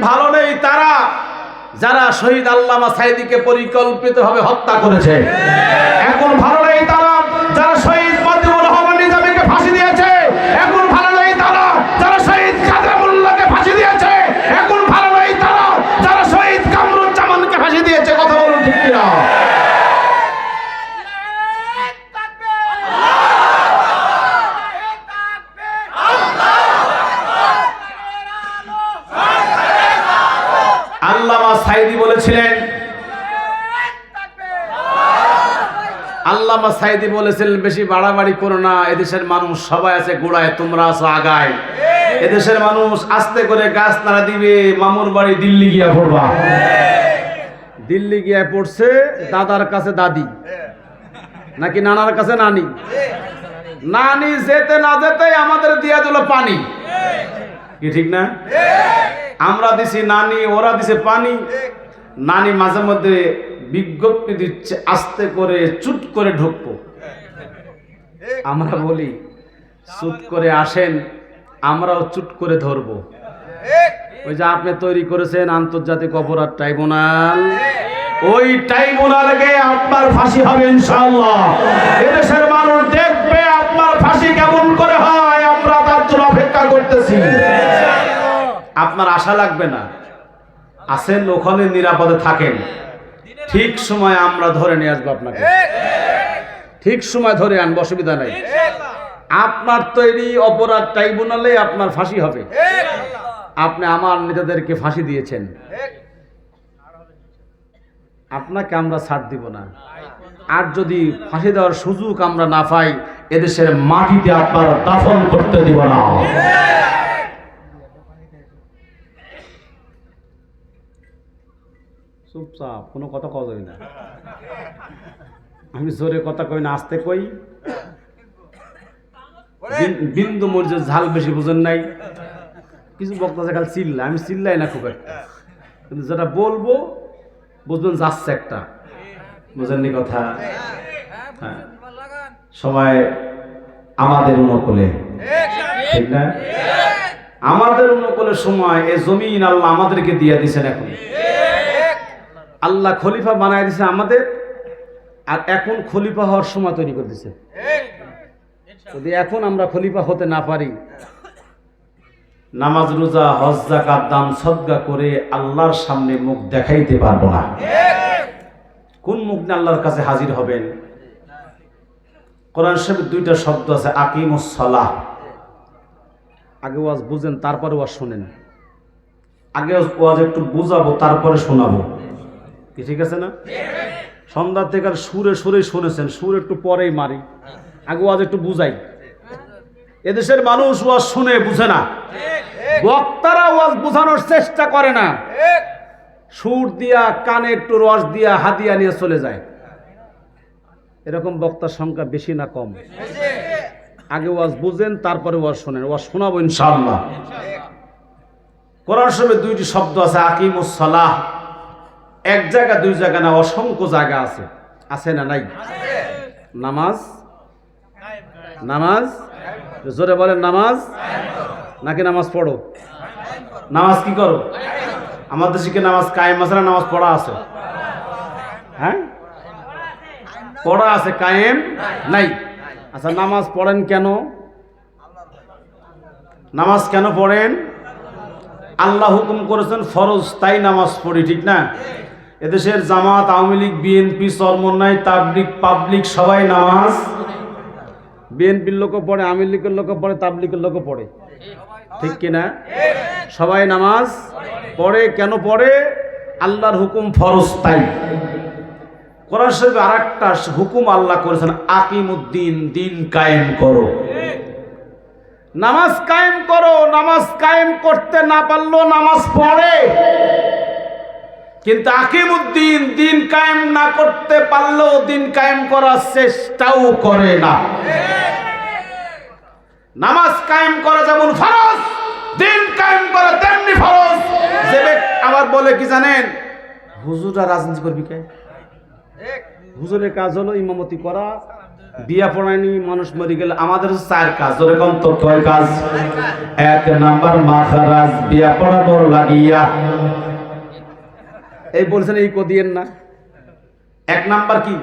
ভালো নেই তারা যারা শহীদ আল্লামা সাঈদীকে পরিকল্পিতভাবে হত্যা করেছে। এখন ভালো নেই তারা যারা শহীদ মজিবুর রহমান নিজামীকে ফাঁসি দিয়েছে। এখন ভালো নেই তারা যারা শহীদ কাদেরুল্লাহকে ফাঁসি দিয়েছে। এখন ভালো নেই তারা যারা শহীদ কামরুজ্জামানকে ফাঁসি দিয়েছে। কথা বলুন ঠিক কিনা? আল্লামা সাঈদী বলেছিলেন, আল্লামা সাঈদী বলেছিলেন বেশি বাড়াবাড়ি করো না, এদেশের মানুষ সবাই আছে গোড়ায়, তোমরা আছো আগায়। এদেশের মানুষ আস্তে করে গাছ নাড়া দিবে, মামুর বাড়ি দিল্লি গিয়া পড়বা। দিল্লি গিয়া পড়ছে দাদার কাছে দাদি নাকি নানার কাছে নানি। নানি যেতে না যেতে আমাদের দিয়া দিল পানি, কি ঠিক না? আমরা দিছি নানি, ওরা দিছে পানি। নানি মাঝে মধ্যে বিজ্ঞপ্তি দিচ্ছে আস্তে করে চুট করে ঢুকবো। আমরা বলি চুট করে আসেন, আমরাও চুট করে ধরবো। ওই যে আপনি তৈরি করেছেন আন্তর্জাতিক অপরাধ ট্রাইব্যুনাল, ওই ট্রাইব্যুনালে আপনার ফাঁসি হবে ইনশাআল্লাহ। এদেশের মানুষ দেখবে আপনার ফাঁসি কেমন করে হয়, আমরা তার জন্য অপেক্ষা করতেছি। আপনার আশা লাগবে না, আসেন ওখানে নিরাপদে থাকেন, ঠিক সময় আমরা ধরে নিয়ে আসবো আপনাকে, ঠিক সময় ধরে আনবো, অসুবিধা নাই। আপনার তৈরি অপরাধ ট্রাইব্যুনালে আপনার ফাঁসি হবে। আপনি আমার নেতাদেরকে ফাঁসি দিয়েছেন, আপনাকে আমরা ছাড় দিব না। আর যদি ফাঁসি দেওয়ার সুযোগ আমরা না পাই, এদেশের মাটিতে আপনার দাফন করতে দিব না। চুপচাপ, কোনো কথা কওয়া যাবে না। আমি জোরে কথা কই না, আস্তে কই। বিন্দু মরিচের ঝাল বেশি বুঝেন নাই। কিছু বক্তা খালি চিল্লা, আমি চিল্লাই না খুব একটা, কিন্তু যেটা বলবো বুঝবেন যাচ্ছে একটা, বুঝেননি কথা? হ্যাঁ, সবাই আমাদের অনুকূলে, ঠিক না? আমাদের অনুকূলের সময় এই জমিন আল্লাহ আমাদেরকে দিয়ে দিয়েছেন। এখন আল্লাহ খলিফা বানায় দিছে আমাদের, আর এখন খলিফা হওয়ার সময় তৈরি করে দিছে। যদি এখন আমরা খলিফা হতে না পারি, নামাজ রোজা হজ যাকাত দান সদকা করে আল্লাহর সামনে মুখ দেখাইতে পারবো না। কোন মুখ নিয়ে আল্লাহর কাছে হাজির হবেন? কোরআন শরীফে দুইটা শব্দ আছে, আকিমুস সালাহ। আগে ওয়াজ বুঝেন, তারপরে ওয়াজ শোনেন। আগে ওয়াজ একটু বুঝাবো, তারপরে শোনাবো, কি ঠিক আছে না? সন্ধ্যা থেকে আর সুরে সুরে শুনেছেন, সুর একটু পরেই মারি, আগে ওয়াজ একটু বুঝাই। এদেশের মানুষ ওয়াজ শুনে বুঝে না, বক্তারা ওয়াজ বোঝানোর চেষ্টা করে না, সুর দিয়া কানে একটু রস দিয়া হাদিয়া নিয়ে চলে যায়। এরকম বক্তার সংখ্যা বেশি না কম? আগে ওয়াজ বুঝেন, তারপরে ওয়াজ শোনেন। ওয়াজ শোনাবো ইনশাআল্লাহ। কোরআন শরীফে দুইটি শব্দ আছে, আকিমুস সালাহ। এক জায়গা দুই জায়গা না, অসংখ্য জায়গা আছে। আছে না নাই? নামাজ, নামাজ জোরে বলেন, নামাজ নাকি নামাজ পড়ো? নামাজ কি করো? আমাদের দেশে কি নামাজ কায়েম আছে না নামাজ পড়া আছে? হ্যাঁ, পড়া আছে, কায়েম নাই। আচ্ছা, নামাজ পড়েন কেন? নামাজ কেন পড়েন? আল্লাহ হুকুম করেছেন ফরজ, তাই নামাজ পড়ি, ঠিক না? এদেশের জামাত, আওয়ামী লীগ, বিএনপি, চরমোনাই, তাবলিগ, পাবলিক সবাই নামাজ, বিএনপির লোকও পড়ে, আওয়ামী লীগের লোকও পড়ে, তাবলিগের লোকও পড়ে, ঠিক কিনা? সবাই নামাজ পড়ে। কেন পড়ে? আল্লাহর হুকুম ফরজ, তাই। কোরআন শরীফে আরেকটা হুকুম আল্লাহ করেছেন, আকিমুদ্দিন, দিন কায়েম করো, নামাজ কায়েম করো। নামাজ কায়েম করতে না পারলেও নামাজ পড়ে, কিন্তু আকিমুদ্দিন, দিন কায়েম না করতে পারলেও দিন কায়েম করার চেষ্টাও করে না। নামাজ কায়েম করা যেমন ফরজ, দিন কায়েম করা তেমনি ফরজ। যে আবার বলে কি জানেন, হুজুররা রাজনীতি করবি কে? হুজুরের কাজ হলো ইমামতি করা, বিয়া পড়ায়নি মানুষ মরে গেলে আমাদের 4 কাজ, ওরকম তো কয় কাজ? 1 নাম্বার মাখারাজ, বিয়া পড়ানোর লাগিয়া। এই বলছেন এই কদিয়েন না। 1 নাম্বার কি?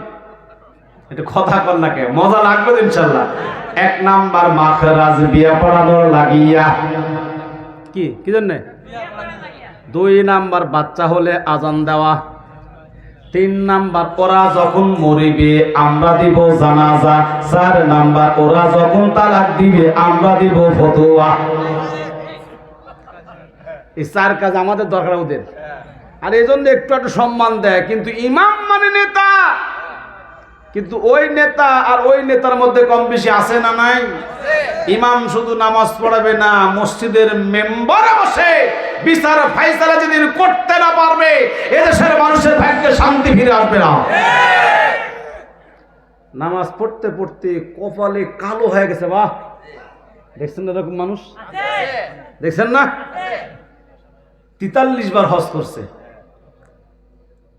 এটা কথা কর না কে, মজা লাগবে ইনশাআল্লাহ। 1 নাম্বার মাখারাজ, বিয়া পড়ানোর লাগিয়া। কি কি জন্য? 2 নাম্বার বাচ্চা হলে আজান দেওয়া। 3 নাম্বার ওরা যখন মরিবে আমরা দিব জানাজা। 4 নাম্বার ওরা যখন তালাক দিবে আমরা দিব ফতোয়া। এই 4 কাজ আমাদের দরকার ওদের, আর এই জন্য একটু একটু সম্মান দেয়। কিন্তু ইমাম মানে নেতা, কিন্তু ওই নেতা আর ওই নেতার মধ্যে কম বেশি আছে না নাই? ইমাম শুধু নামাজ পড়াবে না, মসজিদের মেম্বারে বসে বিচার ফাইসালা যেদিন করতে না পারবে এদেশের মানুষের ভাগ্যে শান্তি ফিরে আসবে না। নামাজ পড়তে পড়তে কপালে কালো হয়ে গেছে, বাহ দেখছেন না এরকম মানুষ? দেখছেন না? 43 বার হজ করছে,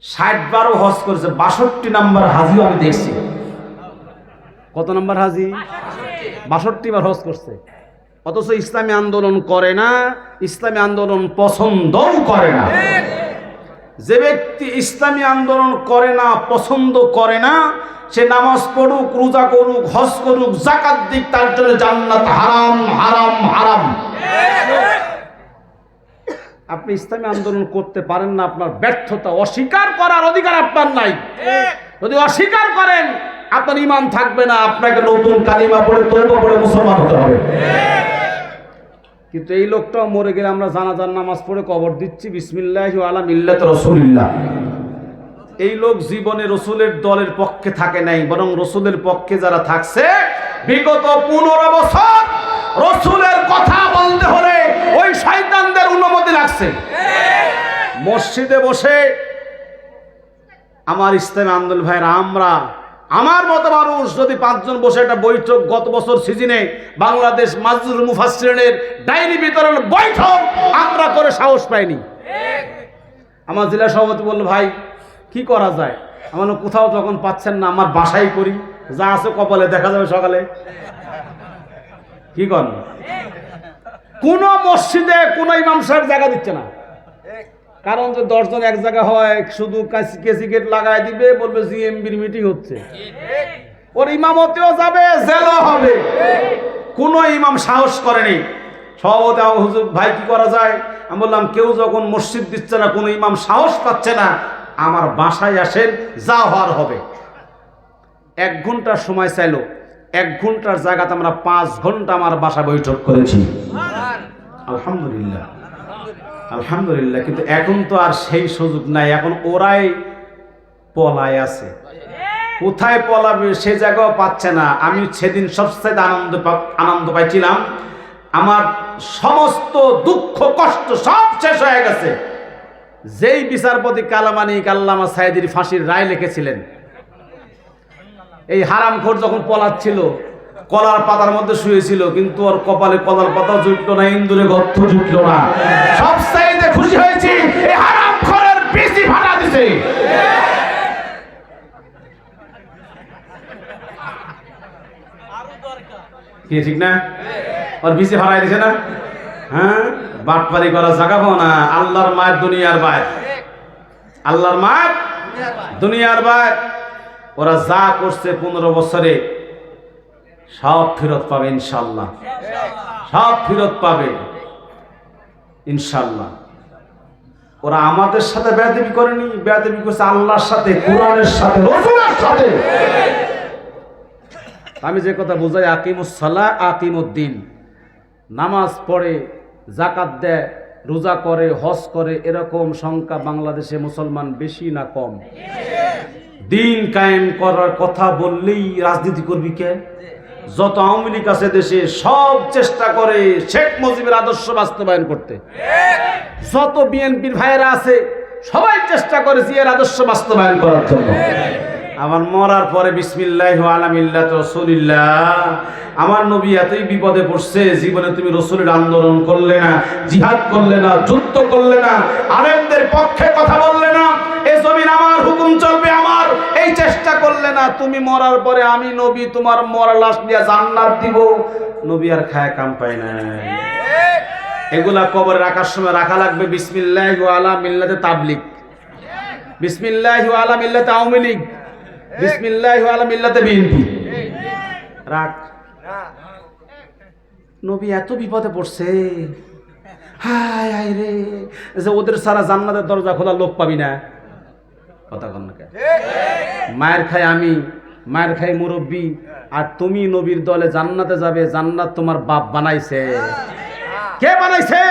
60 বারও হজ করেছে, 62 নাম্বার হাজিও আমি দেখছি। কত নাম্বার হাজি? 62 বার হজ করছে। অথচ ইসলামী আন্দোলন করে না, ইসলামী আন্দোলন পছন্দও করে না। যে ব্যক্তি ইসলামী আন্দোলন করে না, পছন্দ করে না, সে নামাজ পড়ুক, রোজা করুক, হজ করুক, যাকাত দিক, তার জন্য জান্নাত হারাম হারাম হারাম। আপনি ইসলামী আন্দোলন করতে পারেন না, আপনার ব্যর্থতা। অস্বীকার করার অধিকার আপনার নাই। যদি অস্বীকার করেন আপনার ঈমান থাকবে না, আপনাকে নতুন কালিমা পড়ে তওবা পড়ে মুসলমান হতে হবে। কিন্তু এই লোকটাও মরে গেলে আমরা জানাজার নামাজ পড়ে কবর দিচ্ছি, বিসমিল্লাহি আলা মিল্লাত রাসূলিল্লাহ। এই লোক জীবনে রসুলের দলের পক্ষে থাকে নাই, বরং রসুলের পক্ষে যারা থাকছে বিগত 15 বছর রসুলের কথা বলতে হলে ওই শয়তানদের অনুমতি লাগছে। মসজিদে বসে আমার ইসলামী আন্দোলন ভাইরা, আমরা আমার মতো মানুষ যদি 5 জন বসে একটা বৈঠক, গত বছর সিজনে বাংলাদেশ মাজলিসুল মুফাসসিরিনের ডায়েরি বিতরণ বৈঠক আমরা করে সাহস পাইনি। আমার জেলা সভাপতি বলল, ভাই কি করা যায়? আমার কোথাও যখন পাচ্ছেন না আমার বাসায় করি, যা আছে কপালে দেখা যাবে সকালে। কি করেন? কোন মসজিদে কোন ইমাম সাহেব জায়গা দিচ্ছে না, কারণ যে 10 জন এক জায়গা হয় শুধু কেসিকেট লাগাই দিবে, বলবে জিএমবির মিটিং হচ্ছে, ওর ইমামতেও যাবে, জেলও হবে। কোন ইমাম সাহস করেনি। সভাপতি হুজুর ভাই কি করা যায়? আমি বললাম, কেউ যখন মসজিদ দিচ্ছে না, কোন ইমাম সাহস পাচ্ছে না, আমার বাসায় আসেন, যা হওয়ার হবে। 1 ঘন্টার সময় চাইলো, 1 ঘন্টার জায়গাতে আমরা 5 ঘন্টা আমার বাসা বৈঠক করেছি। আলহামদুলিল্লাহ আলহামদুলিল্লাহ। কিন্তু এখন তো আর সেই সুযোগ নাই, এখন ওরাই পলায় আছে। কোথায় পলাবে সে জায়গাও পাচ্ছে না। আমি সেদিন সবচেয়ে আনন্দ পাইছিলাম, আমার সমস্ত দুঃখ কষ্ট সব শেষ হয়ে গেছে। যেই বিচারপতি কালামানিক আল্লামা সাইদির ফাঁসির রায় লিখেছিলেন, এই হারামখোর যখন পলাচ্ছিল কলার পাতার মধ্যে শুয়েছিল, কিন্তু ওর কপালে কলার পাতা জুটলো না, ইন্দুরে গর্ত জুটলো না। সবচাইতে খুশি হয়েছি এই হারামখোরের বিসি ফাটা দিছে। কি ঠিক না? ওর বিসি ফাটাই দিছে না? হ্যাঁ, বাটপারি করা জাগাবো না। আল্লাহর মায়ের দুনিয়ার বাইর, আল্লাহর মায়ের দুনিয়ার বাইর। ওরা যা করছে 15 বছরে সব ফেরত পাবে ইনশাআল্লাহ, সব ফেরত পাবে ইনশাআল্লাহ। ওরা আমাদের সাথে বেয়াদবি করেনি, বেয়াদবি করছে আল্লাহর সাথে, কোরআনের সাথে, রাসূলের সাথে। আমি যে কথা বুঝাই, আকিমুস সালাহ আকিমুদ্দিন, নামাজ পড়ে, যাকাত দেয়, রোজা করে, হজ করে, এরকম সংখ্যা বাংলাদেশে মুসলমান বেশি না কম? দিন কায়েম করার কথা বললেই রাজনীতি করবি কে? যত আওয়ামী লীগ আছে দেশে সব চেষ্টা করে শেখ মুজিবের আদর্শ বাস্তবায়ন করতে, যত বিএনপির ভাইয়েরা আছে সবাই চেষ্টা করে জিয়ার আদর্শ বাস্তবায়ন করার জন্য। আমার মরার পরে বিসমিল্লাহি আলা মিল্লাতি রাসূলিল্লাহ, আমার নবী এতই বিপদে পড়ছে, জীবনে তুমি রসুলের আন্দোলন করলে না, জিহাদ করলে না, যুদ্ধ করলে না, আলেমদের পক্ষে কথা বললে না। এই জমিন আমার, হুকুম চলবে আমার, এই চেষ্টা করলে না তুমি মরার পরে আমি নবী তোমার মরা লাশ নিয়ে জান্নাত দিব, নবী আর খায় কাম পায় না। এগুলা কবরে রাখার সময় রাখা লাগবে বিসমিল্লাহি ওয়া আলা মিল্লাতে তাবলিগ, বিসমিল্লাহি ওয়া আলা মিল্লাতে আওয়ামী লীগ, বিসমিল্লাহি ওয়া আলা মিল্লাতে বিএনপি। রাখ। নবী এত বিপদে পড়ছে, হায় হায় রে, যে ওদের সারা জান্নাতের দরজা খোলা লোক পাবি না। কথা কন না? মায়ের খাই আমি, মায়ের খাই মুরব্বী, আর তুমি নবীর দলে জান্নাতে যাবে। জান্নাত তোমার বাপ বানাইছে। কে বানাইছে?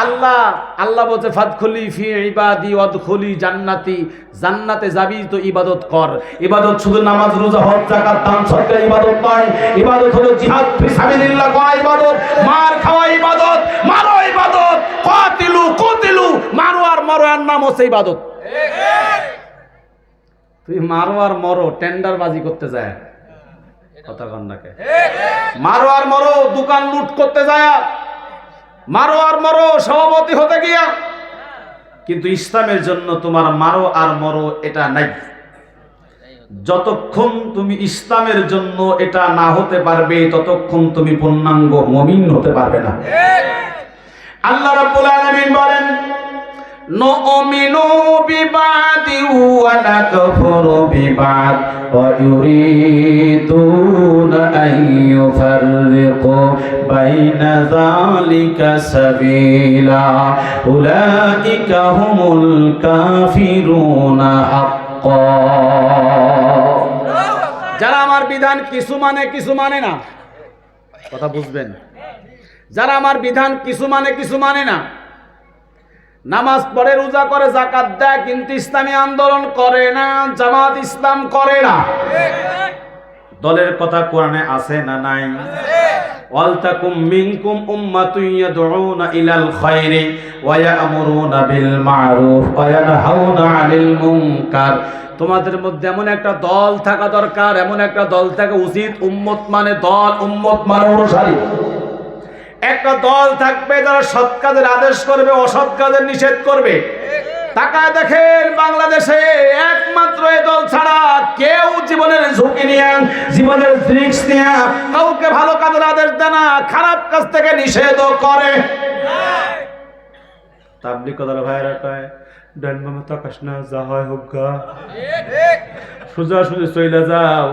আল্লাহ। আল্লাহ বলছে ফাদখুলি ফি ইবাদি ওয়াদখুলি জান্নাতি, জান্নাতে যাবি তো ইবাদত কর। ইবাদত শুধু নামাজ রোজা হজ যাকাত দান সদকা ইবাদত নয়, ইবাদত হলো জিহাদ ফি সাবিলিল্লাহ করা ইবাদত, মার খাওয়া ইবাদত, মারো ইবাদত, কাতিলু কুতিলু, মারো আর মরো এর নাম হচ্ছে ইবাদত। তুই মারো আর মরো টেন্ডারবাজি করতে যায়, কথা কন না? মারো আর মরো দোকান লুট করতে যায়, মারো আর মরো সভাপতি হতে গিয়া, কিন্তু ইসলামের জন্য তোমার মারো আর মরো এটা নাই। যতক্ষণ তুমি ইসলামের জন্য এটা না হতে পারবে ততক্ষণ তুমি পূর্ণাঙ্গ মুমিন হতে পারবে না। আল্লাহ রাব্বুল আলামিন বলেন নুমিনু বিবাদি ওয়া নাকফুরু বিবাদ ওয়া ইউরিদুনা আন ইউফাররিকু বাইনা যালিকা সাবিলা উলাইকা হুমুল কাফিরুনা হাক্কা। যারা আমার বিধান কিছু মানে কিছু মানে না, কথা বুঝবেন, যারা আমার বিধান কিছু মানে কিছু মানে না, নামাজ পড়ে রোজা করে যাকাত দেয় কিন্তু ইসলামী আন্দোলন করে না, জামাত ইসলাম করে না। দলের কথা কোরআনে আছে না নাই? ওয়ালতাকুম মিনকুম উম্মাতুন ইয়াদউনা ইলাল খায়রি ওয়া ইয়া'মুরুনা বিল মা'রুফ ওয়া ইয়ানহাউনা আনিল মুনকার। তোমাদের মধ্যে এমন একটা দল থাকা দরকার, এমন একটা দল থাকা উচিত। উম্মত মানে দল, উম্মত মানে অনুসারী। একটা দল থাকবে যারা সৎ কাজের আদেশ করবে, অসৎ কাজের নিষেধ করবে। তাকায় দেখেন বাংলাদেশে একমাত্র এই দল ছাড়া কেউ জীবনের ঝুঁকি নিয়ে, জীবনের রিস্ক নিয়ে কাউকে ভালো কাজের আদেশ দেয় না, খারাপ কাজ থেকে নিষেধও করে। তাবলীগ করার ভাইরা কয় ডান বামে তাকাস না, যা হয় হোক গা, সোজা সোজা চলে যাও,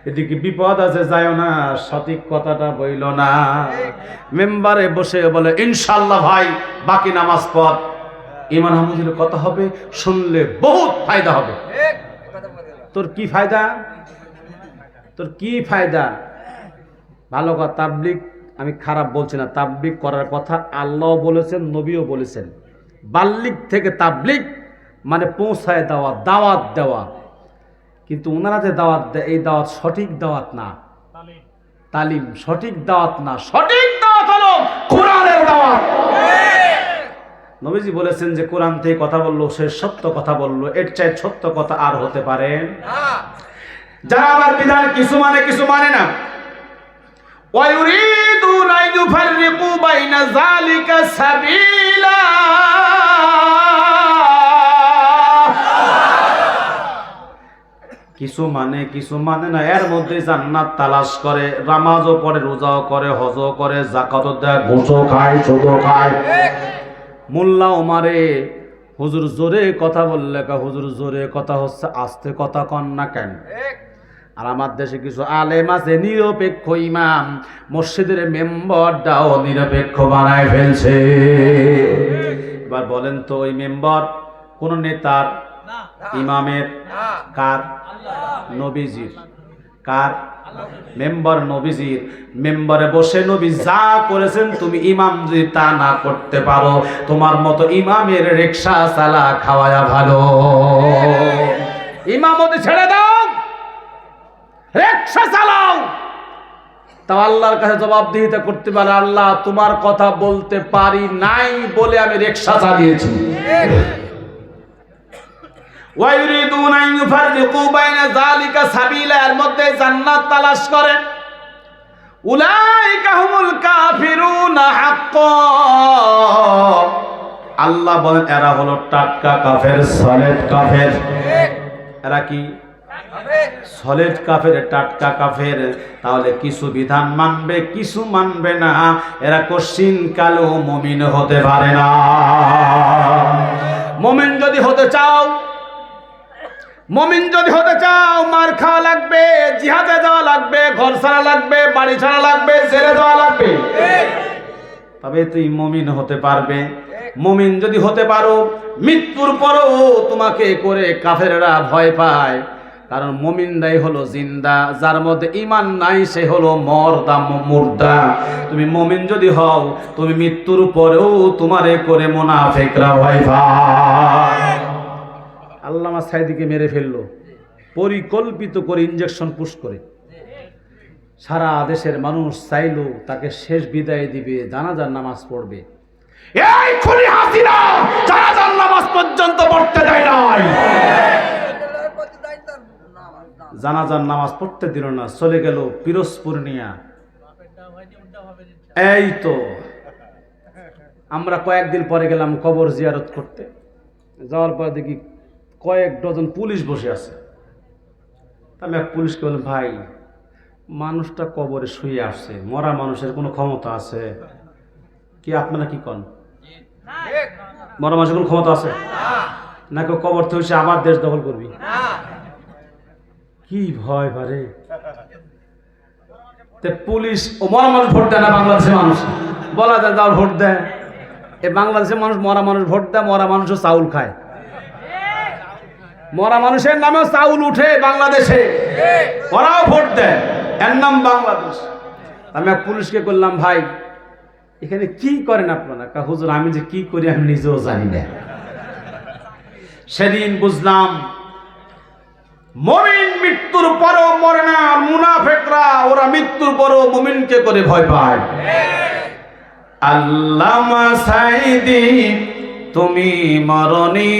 এদিকে বিপদ আছে যাও না, সঠিক কথাটা বইল না। মেম্বারে বসে বলে ইনশাআল্লাহ ভাই বাকি নামাজ পড়, ইমান হামুদের কথা হবে, শুনলে বহুত ফায়দা হবে। তোর কি ফায়দা? তোর কি ফায়দা? ভালো কথা। তাবলীগ আমি খারাপ বলছি না, তাবলীগ করার কথা আল্লাহ বলেছেন, নবীও বলেছেন। বাল্লিগ থেকে তাবলীগ মানে পৌঁছায় দেওয়া, দাওয়াত দেওয়া। কিন্তু ওনারা যে দাওয়াত দেয় এই দাওয়াত সঠিক দাওয়াত না, তালিম সঠিক দাওয়াত না। সঠিক দাওয়াত হলো কোরআনের দাওয়াত। নবীজি বলেছেন যে কোরআন থেকে কথা বললো সে সত্য কথা বললো, এর চাই সত্য কথা আর হতে পারে না। যারা আমার বিধান কিছু মানে কিছু মানে না, ওয়া ইউরিদুনা আন ইউফাররিকু বাইনা যালিকা সাবিলা, কিছু মানে কিছু মানে না, এর মধ্যে জান্নাত তালাশ করে, নামাজও পড়ে, রোজাও করে, হজও করে, যাকাতও দেয়, ঘুষও খায়, সুদও খায়। মোল্লা ওমারে হুজুর জোরে কথা বললে হুজুর জোরে কথা হচ্ছে, আস্তে কথা কন না কেন? আর আমার দেশে কিছু আলেম আছে নিরপেক্ষ ইমাম, মসজিদের মেম্বারটাও নিরপেক্ষ বানায় ফেলছে। এবার বলেন তো ওই মেম্বার কোন নেতার, ইমামের, কার? নবীজির। কার? মেম্বার নবীজির। মেম্বারে বসে নবী যা করেছেন তুমি ইমাম যদি তা না করতে পারো, তোমার মতো ইমামের রিকশা চালা খাওয়ায়া ভালো। ইমামতি ছেড়ে দাও, রিকশা চালাও, তাও আল্লাহর কাছে জবাবদিহিতা করতে পারে, আল্লাহ তোমার কথা বলতে পারি নাই বলে আমি রিকশা চালিয়েছি। ওয়া ইউরিদুনা আন ইউফাররিকু বাইনা যালিকা সাবিলা, এর মধ্যে জান্নাত তালাশ করে। উলাইকা হুমুল কাফিরুনা হাক্কা, আল্লাহ বলেন এরা হলো টাটকা কাফের, সলিড কাফের। এরা কি সলিড কাফের, টাটকা কাফের। তাহলে কিছু বিধান মানবে, কিছু মানবে না। এরা কোশ্চিন কালেও মুমিন হতে পারে না। মুমিন যদি হতে চাও, মুমিন যদি হতে চাও, মার খাওয়া লাগবে, জিহাদে যাওয়া লাগবে, ঘর ছাড়া লাগবে, বাড়ি ছাড়া লাগবে, ছেড়ে দেওয়া লাগবে, তবে তুই মুমিন হতে পারবে। মুমিন যদি হতে পারো, মৃত্যুর পরও তোমাকে করে কাফেররা ভয় পায়। কারণ মুমিনরাই হলো জিন্দা, যার মধ্যে ঈমান নাই সে হলো মুর্দা। তুমি মুমিন যদি হও, তুমি মৃত্যুর পরেও তোমারে করে মুনাফিকরা ভয় পায়। আল্লামা সাইদিকে মেরে ফেললো পরিকল্পিত করে, ইনজেকশন পুশ করে। সারা দেশের মানুষ চাইলো তাকে শেষ বিদায় দিবে, জানাজার নামাজ পড়বে। এই খুনি হাসিনা জানাজার নামাজ পর্যন্ত পড়তে দেয় নাই, জানাজার নামাজ পড়তে দিল না, চলে গেল পিরোজপুর নিয়া। এই তো আমরা কয়েকদিন পরে গেলাম কবর জিয়ারত করতে, যাওয়ার পর দেখি কয়েক ডজন পুলিশ বসে আছে। আমি এক পুলিশকে বললাম, ভাই মানুষটা কবরে শুয়ে আসছে, মরা মানুষের কোনো ক্ষমতা আছে কি? আপনারা কি কন? মরা মানুষের কোনো ক্ষমতা আছে নাকি? কবর থেকে আবার দেশ দখল করবি? কি ভয় ভারে। পুলিশ ও মরা মানুষ ভোট দেয় না, বাংলাদেশের মানুষ বলা যায় যাও ভোট দেয়। এই বাংলাদেশের মানুষ মরা মানুষ ভোট দেয়, মরা মানুষও চাউল খায়। মরা মানুষের নামেও চাউল উঠে বাংলাদেশে, ওরাও ভোট দেয়, এর নাম বাংলাদেশ। আমি এক পুলিশকে বললাম, ভাই এখানে কি করেন আপনারা? হুজুর আমি যে কি করি আমি নিজেও জানি না। সেদিন বুঝলাম মুমিন মৃত্যুর পরও মরে না, মুনাফিকরা ওরা মৃত্যুর পরও মুমিনকে করে ভয় পায়। আল্লামা সাইদি তুমি মরনি,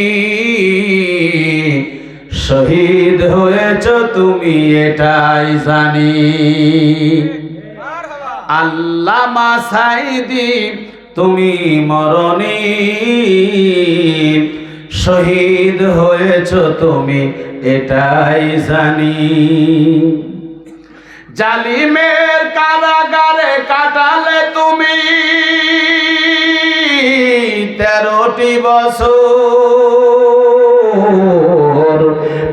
শহীদ হয়েছ তুমি এটাই জানি। আল্লামা সাইদি তুমি মরনি, শহীদ হয়েছ তুমি এটাই জানি। জালিমের কারাগারে কাটালে তুমি 13টি বছর,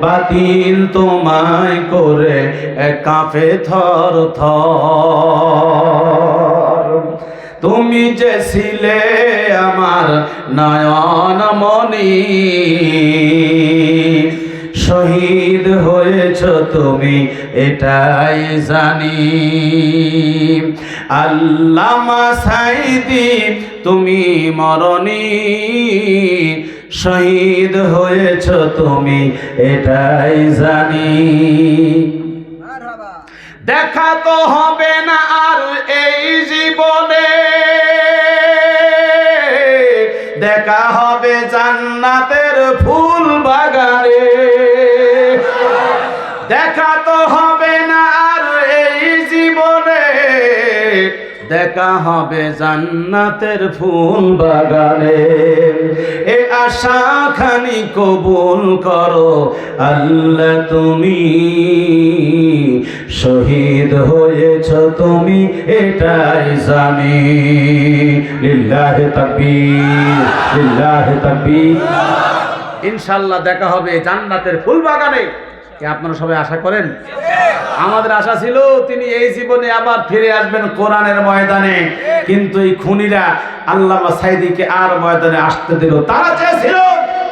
বাতিল তোমায় করে কাঁপে থর থর। তুমি যে ছিলে আমার নয়ন মনি, শহীদ হয়েছ তুমি এটাই জানি। আল্লামা সাইদি তুমি মরনি, শহীদ হয়েছ তুমি এটাই জানি। দেখা তো হবে না আর এই জীবনে, দেখা হবে জান্নাতের ফুল বাগানে। দেখা তো হবে না আর এই জীবনে, দেখা হবে জান্নাতের ফুল বাগানে। এ আশা খানি কবুল করো আল্লাহ তুমি, শহীদ হয়েছ তুমি এটাই জানি। লিল্লাহি তাকবীর, লিল্লাহি তাকবীর। ইনশাআল্লাহ দেখা হবে জান্নাতের ফুল বাগানে। কি আপনারা সবাই আশা করেন? আমাদের আশা ছিল তিনি এই জীবনে আবার ফিরে আসবেন কোরআনের ময়দানে, কিন্তু এই খুনিরা আল্লামা সাইদিকে আর ময়দানে আসতে দিল। তারা চেয়েছিল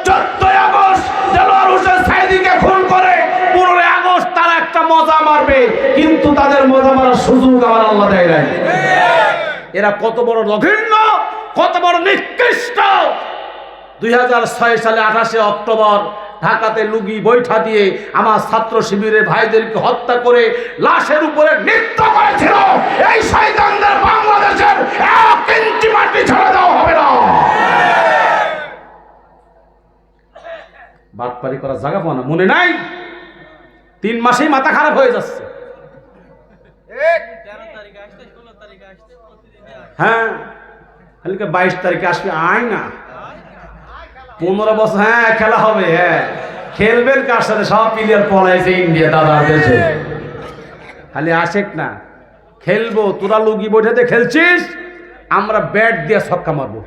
14 আগস্ট দেলোয়ার হোসেন সাইদিকে খুন করে 15 আগস্ট তারা একটা মজা মারবে, কিন্তু তাদের মজা মারার সুযোগ আমার আল্লাহ দেয় নাই। এরা কত বড় জঘন্য, কত বড় নিকৃষ্ট। 2006 সালে 28 অক্টোবর ঢাকাতে লুগি বৈঠা দিয়ে আমার ছাত্র শিবিরের ভাইদেরকে হত্যা করে লাশের উপরে নৃত্য করেছিল। এই শয়তানদের বাংলাদেশের 1 ইঞ্চি মাটি ছেড়ে দেওয়া হবে না। বাটপারি করার জায়গা পাও না, মনে নাই? 3 মাসেই মাথা খারাপ হয়ে যাচ্ছে। হ্যাঁ, কালকে 22 তারিখে আসবে, আয় না 15 বছর। হ্যাঁ খেলা হবে, হ্যাঁ খেলবেন কার সাথে? সব প্লেয়ার পলাইছে ইন্ডিয়া দাদার দেশে। খালি আশেক না, খেলবো। তোরা লুগি বৈঠাতে খেলছিস, আমরা ব্যাট দিয়া ছক্কা মারবো,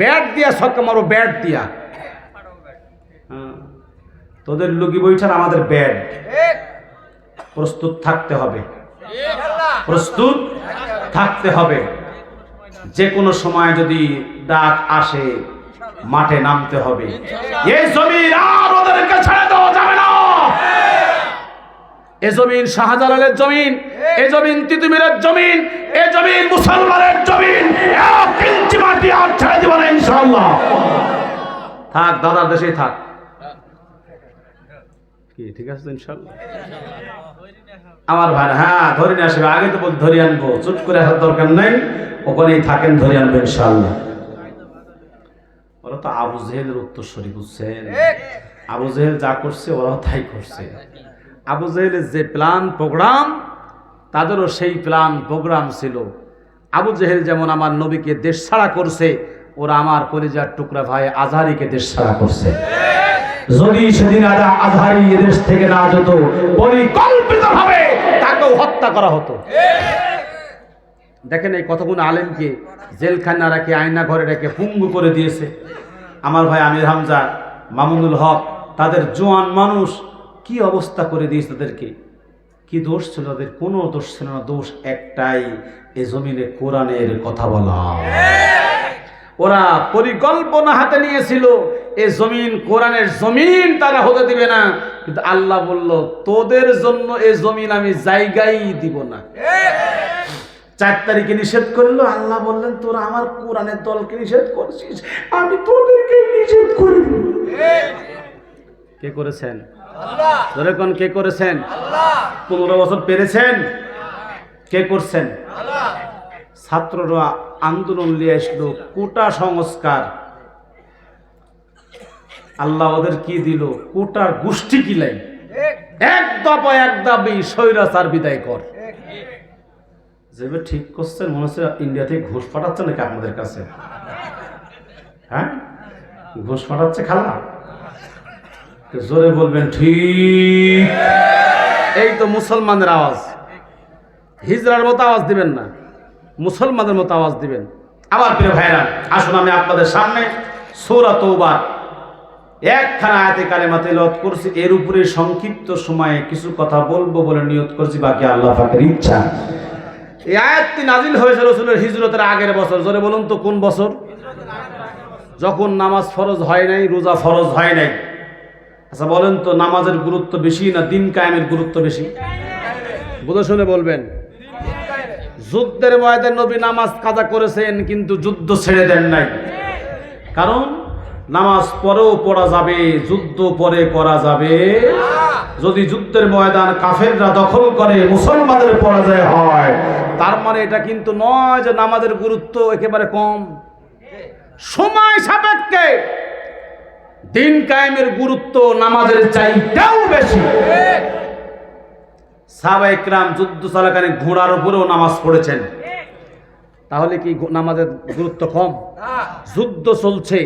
ব্যাট দিয়া ছক্কা মারবো, ব্যাট দিয়া। তোদের লুগি বৈঠার, আমাদের ব্যাট। প্রস্তুত থাকতে হবে, প্রস্তুত থাকতে হবে। যে কোনো সময় যদি ডাক আসে মাঠে নামতে হবে। এই জমিন আর ওদেরকে ছেড়ে দেওয়া যাবে না। এ জমিন শাহজালালের জমিন, এ জমিন তিতুমিরের জমিন, এ জমিন মুসলমানের জমিন। এক ইঞ্চি মাটি আর ছেড়ে দিব না ইনশাআল্লাহ। থাক, দাদার দেশেই থাক। কি ঠিক আছে ইনশাআল্লাহ? আমার ভাই, হ্যাঁ ধরে নিয়ে আসবে। আগে তো বল ধরে আনবো, চুট করে আসার দরকার নাই, ওখানেই থাকেন, ধরে আনবো ইনশাআল্লাহ। ওরা তো আবু জেহেলের উত্তরসূরি, বুঝছেন? আবু জেহেল যা করছে ওরাও তাই করছে। আবু জেহেলের যে প্ল্যান প্রোগ্রাম, তাদেরও সেই প্ল্যান প্রোগ্রাম ছিল। আবু জেহেল যেমন আমার নবীকে দেশ ছাড়া করছে, ওরা আমার কলিজার টুকরা ভাই আজহারিকে দেশ ছাড়া করছে। যদি সেদিন আজহারি এদেশ থেকে না যেত, পরিকল্পিতভাবে তাকেও হত্যা করা হতো। দেখেন এই কতগুলো আলেমকে জেলখানা রেখে, আয়না ঘরে রেখে পুঙ্গু করে দিয়েছে। আমার ভাই আমির হামজা, মামুনুল হক, তাদের জোয়ান মানুষ, কি অবস্থা করে দিয়েছে তাদেরকে। কি দোষ ছিল তাদের? কোনো দোষ ছিল না। দোষ একটাই, এ জমিনে কোরআনের কথা বলা। ওরা পরিকল্পনা হাতে নিয়েছিল, এ জমিন কোরআনের জমিন, তারা হতে দিবে না। কিন্তু আল্লাহ বলল, তোদের জন্য এ জমিন আমি জায়গাই দিব না। 4 তারিখে নিষেধ করলো, আল্লাহ বললেন, তোরা আমার কোরআনের দলকে নিষেধ করছিস, আমি তোদেরকে নিষেধ করি। কে করেছেন? আল্লাহ। যেরকম কে করেছেন? আল্লাহ। 15 বছর পেরেছেন? কে করছেন? আল্লাহ। ছাত্ররা আন্দোলন নিয়ে আসলো, কোটা সংস্কার। আল্লাহ ওদের কি দিল? কোটার গোষ্ঠী কিলাই, এক দফা এক দাবি, স্বৈরাচার বিদায় কর। যেভাবে ঠিক করছেন, মনে হচ্ছে ইন্ডিয়া থেকে ঘুষ পাঠাচ্ছে নাকি আপনাদের কাছে? হ্যাঁ, ঘুষ পাঠাচ্ছে খালা? জোরে বলবেন ঠিক। এই তো মুসলমানের আওয়াজ। হিজরার মতো আওয়াজ দিবেন না, মুসলমানের মতো আওয়াজ দিবেন। আমার প্রিয় ভাইরা, আসুন আমি আপনাদের সামনে সূরা তাওবার একখানা আয়াতে কালেমা তেলাওয়াত করছি। এর উপরে সংক্ষিপ্ত সময়ে কিছু কথা বলবো বলে নিয়ত করছি, বাকি আল্লাহ পাকের ইচ্ছা। এই আয়াতটি নাজিল হয়েছে রাসূলের হিজরতের আগের বছর। জোরে বলুন তো কোন বছর? যখন নামাজ ফরজ হয় নাই, রোজা ফরজ হয় নাই। আচ্ছা বলেন তো, নামাজের গুরুত্ব বেশি না দিন কায়েমের গুরুত্ব বেশি? বুঝে শুনে বলবেন। যুদ্ধের ময়দানে নবী নামাজ কাজা করেছেন, কিন্তু যুদ্ধ ছেড়ে দেন নাই। কারণ নামাজ পরেও পড়া যাবে, যুদ্ধ পরে করা যাবে। যদি যুদ্ধের ময়দান কাফেররা দখল করে, মুসলমানদের পরাজয় হয়, তার মানে এটা কিন্তু নয় যে নামাজের গুরুত্ব একেবারে কম। সময় সাপেক্ষে দিন কায়েমের গুরুত্ব নামাজের চাইতেও বেশি। সাহাবায়ে কেরাম যুদ্ধ চলাকালীন ঘোড়ার উপরেও নামাজ পড়েছেন, তাহলে কি নামাজের গুরুত্ব কম? যুদ্ধ চলছে,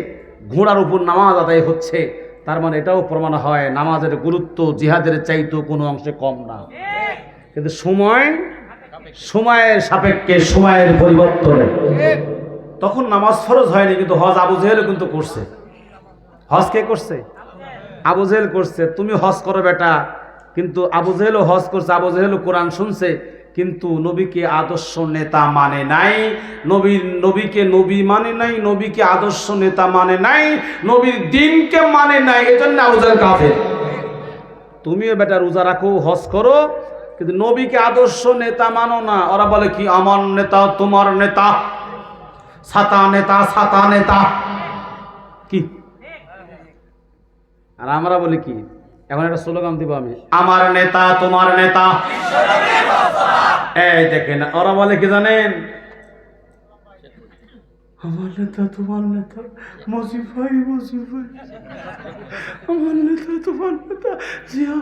ঘোড়ার উপর নামাজ আদায় হচ্ছে, তার মানে এটাও প্রমাণ হয় নামাজের গুরুত্ব জিহাদের চাইতেও কোনো অংশে কম না। কিন্তু সময়ের সাপেক্ষে, সময়ের পরিবর্তনে তখন নামাজ ফরজ হয়নি, কিন্তু হজ আবু জেহেল কিন্তু করছে। হজ কে করছে? আবু জেহেল করছে। তুমি হজ করো বেটা, কিন্তু আবু জেহেলও হজ করছে, আবু জেহেলও কোরআন শুনছে, কিন্তু নবীকে আদর্শ নেতা মানে নাই। নবীকে নবী মানে নাই, নবীকে আদর্শ নেতা মানে নাই, নবীর দিনকে মানে নাই। এজন্য আবু জেহেল কাফের। তুমিও বেটা রোজা রাখো, হজ করো, কিন্তু নবীকে আদর্শ নেতা মানো না। ওরা বলে কি, আমার নেতা তোমার নেতা, ছাতা নেতা ছাতা নেতা কি। আর আমরা বলি কি, এখন একটা স্লোগান দিব আমি, আমার নেতা তোমার নেতা। এই দেখেন ওরা বলে কি জানেন, আমার নেতা তোমার নেতা, মজিব ভাই মজিব ভাই, আমার নেতা তোমার নেতা জিয়া।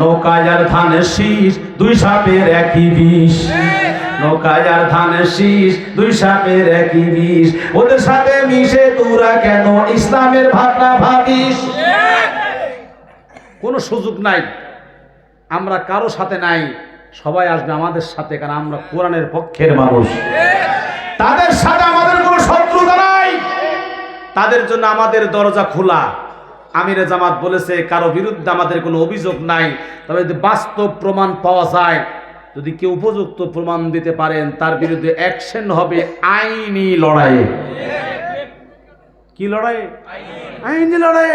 নৌকায় আর ধানের শীষ, দুই সাপের একই বিষ। নৌকায় আর ধানের শীষ, দুই সাপের একই বিষ, ওদের সাথে মিশে তোরা কেন ইসলামের ভাবনা ভাবিস? কোনো সুযোগ নাই, আমরা কারো সাথে নাই, সবাই আসবে আমাদের সাথে, কারণ আমরা কোরআনের পক্ষের মানুষ। তাদের সাথে আমাদের কোনো শত্রুতা নাই, তাদের জন্য আমাদের দরজা খোলা। আমিরে জামাত বলেছে কারো বিরুদ্ধে আমাদের কোনো অভিযোগ নাই, তবে যদি বাস্তব প্রমাণ পাওয়া যায়, যদি কেউ উপযুক্ত প্রমাণ দিতে পারেন, তার বিরুদ্ধে অ্যাকশন হবে আইনি লড়াইয়ে। কি লড়াই? আইনি লড়াই।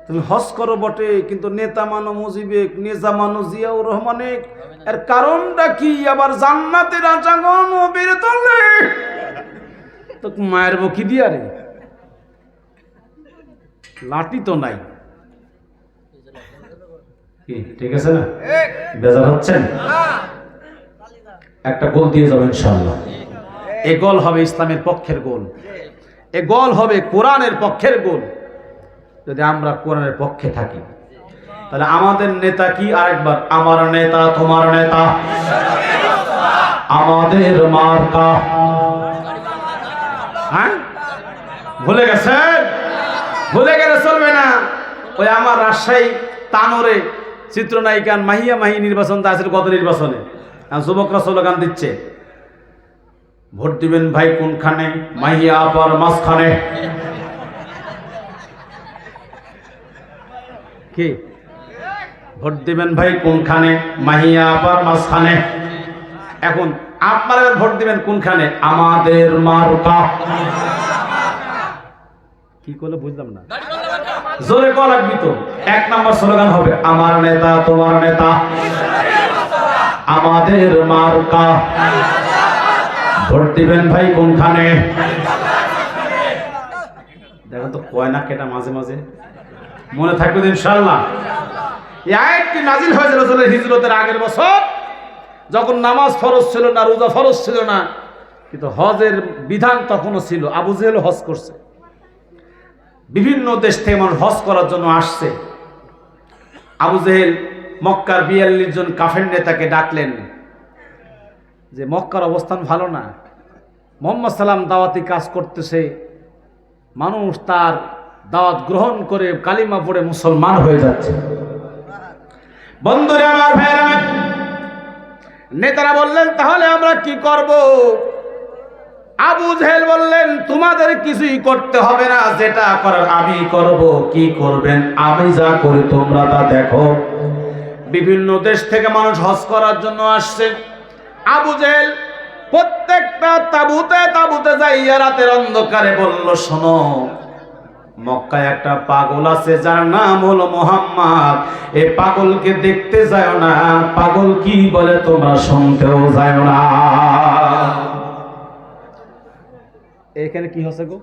তুমি হজ করো বটে, কিন্তু নেতা মানো মুজিবেক, নেতা মানো জিয়াউর রহমানেক, এর কারণটা কি? আবার জান্নাতের আচাগন নবীর তলে তো মায়ের বকি দিয়া রে, লাঠি তো নাই। কি ঠিক আছে না? বেজার হচ্ছেন? একটা গোল দিয়ে যাবেন ইনশাআল্লাহ। এই গোল হবে ইসলামের পক্ষের গোল, এই গোল হবে কোরআনের পক্ষের গোল। যদি আমরা কোরআনের পক্ষে থাকি, তাহলে আমাদের নেতা কি? আরেকবার, আমার নেতা তোমার নেতা, আমাদের মার্কা। হ্যাঁ, ভুলে গেছেন? ভুলে গেলে চলবে না। ওই আমার রাজশাহী তানোরে চিত্রনায়িকা মাহিয়া মাহি নির্বাচন আছে, গত নির্বাচনে যুবকরা স্লোগান দিচ্ছে, ভোট দিবেন ভাই কোনখানে, মাহিয়া আপার মাঝখানে। কি ভোট দিবেন ভাই কোনখানে, মাহিয়া আপার মাঝখানে। এখন আপনারা ভোট দিবেন কোনখানে? আমাদের মার্কা। কি করলে বুঝলাম না, জোরে কল লাগবি তো। এক নম্বর স্লোগান হবে আমার নেতা তোমার নেতা, আমাদের মার্কা, ভোট দিবেন ভাই কোনখানে। দেখেন তো কয় না কেটা মাঝে মাঝে মনে থাকবে ইনশাআল্লাহ। এই আয়াতটি নাজিল হয়েছে রাসূলের হিজরতের আগের বছর, যখন নামাজ ফরজ ছিল না, রোজা ফরজ ছিল না, কিন্তু হজের বিধান তখনও ছিল। আবু জেহেল হজ করছে, বিভিন্ন দেশ থেকে মানুষ হজ করার জন্য আসছে। আবু জেহেল মক্কার ৪২ জন কাফের নেতাকে ডাকলেন যে মক্কার অবস্থান ভালো না, মুহাম্মদ সাল্লাম দাওয়াতি কাজ করতেছে, মানুষ তার দাওয়াত গ্রহণ করে কালিমা পড়ে মুসলমান হয়ে যাচ্ছে। বন্ধুরা আমার, ভাইরা, নেতারা বললেন তাহলে আমরা কি করব? আবু জেহেল বললেন তোমাদের কিছুই করতে হবে না, যেটা করার আমি করব। কি করবেন? আমি যা করি তোমরা তা দেখো। বিভিন্ন দেশ থেকে মানুষ হজ করার জন্য আসছে। আবু জেহেল প্রত্যেকটা তাঁবুতে তাঁবুতে যাইয়া রাতের অন্ধকারে বলল, শোনো, মক্কায় একটা পাগল আছে যার নাম হলো মুহাম্মদ। এই পাগলকে দেখতে যাও না, পাগল কি বলে তোমরা শুনতেও যাও না। এখানে কি হচ্ছে গো?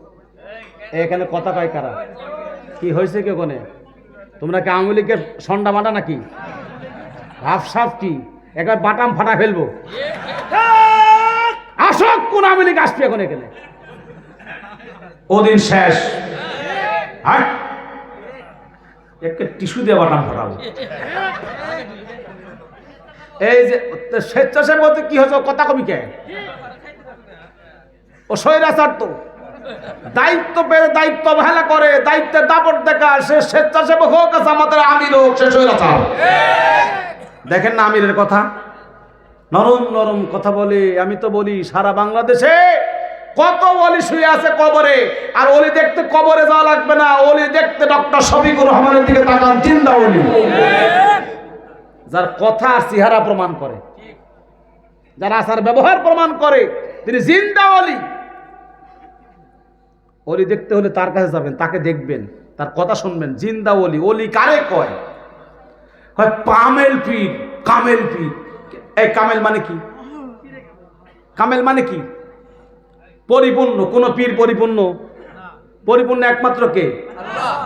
এখানে কথা কয় কারা? কি হয়েছে কে কোনে? তোমরা কি আওয়ামী লীগের সন্ডা মাটা নাকি? হাফ সাফ কি একবার বাটাম ফাটা ফেলবো। আসক কোন আওয়ামী লীগ আসবে এখন এখানে? ওদিন শেষ। একটা টিস্যু দিয়ে বাটাম ফাটাবো। এই যে স্বেচ্ছাসেবক বলতে কি হচ্ছে? কথা কবি কে? ও স্বৈরাচার তো, দায়িত্ব পেয়ে দায়িত্ব অবহেলা করে, দায়িত্বের দাপট দেখা। সে স্বেচ্ছাসেবক হোক, আমাদের আমির হোক, সে স্বৈরাচার। দেখেন না আমিরের কথা, নরম নরম কথা বলে। আমি তো বলি সারা বাংলাদেশে কত ওলি শুয়ে আছে কবরে, আর ওলি দেখতে কবরে যাওয়া লাগবে না, ওলি দেখতে ডক্টর শফিকুর রহমানের দিকে তাকান, জিন্দা ওলি, যার কথা আর চেহারা প্রমাণ করে, যার আচার ব্যবহার প্রমাণ করে, তিনি জিন্দা ওলি। ওলি দেখতে হলে তার কাছে যাবেন, তাকে দেখবেন, তার কথা শুনবেন। জিন্দা ওলি। ওলি কারে কয়? হয় কামেল পীর। কামেল পীর, এই কামেল মানে কি? কামেল মানে কি? পরিপূর্ণ। কোন পীর পরিপূর্ণ? পরিপূর্ণ একমাত্র কে? আল্লাহ।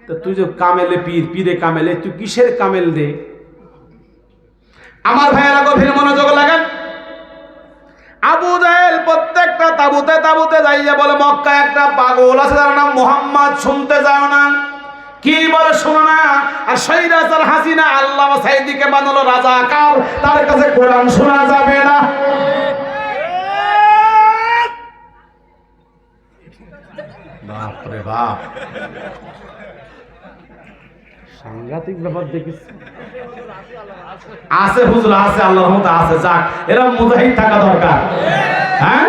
তো তুই যে কামেলে পীর, পীরে কামেলে, তুই কিসের কামেল রে? আমার ভাইয়েরা গভীর মনোযোগ লাগান। আবু জেহেল প্রত্যেকটা তাঁবুতে তাঁবুতে যাইয়া বলে মক্কায় একটা পাগল আছে যার নাম মুহাম্মদ, শুনতে যাও না। কি বলে শোনো না। আর স্বৈরাচার হাসিনা আল্লামা সাঈদীকে বানালো রাজাকার, তার কাছে কোরআন শোনা যাবে না। বাপরে বাপ, সাংঘাতিক ব্যাপার দেখিস। আছে হুজুর, আছে, আল্লাহর রহমতে আছে। যাক, এরা মুজাহিদ থাকা দরকার। হ্যাঁ,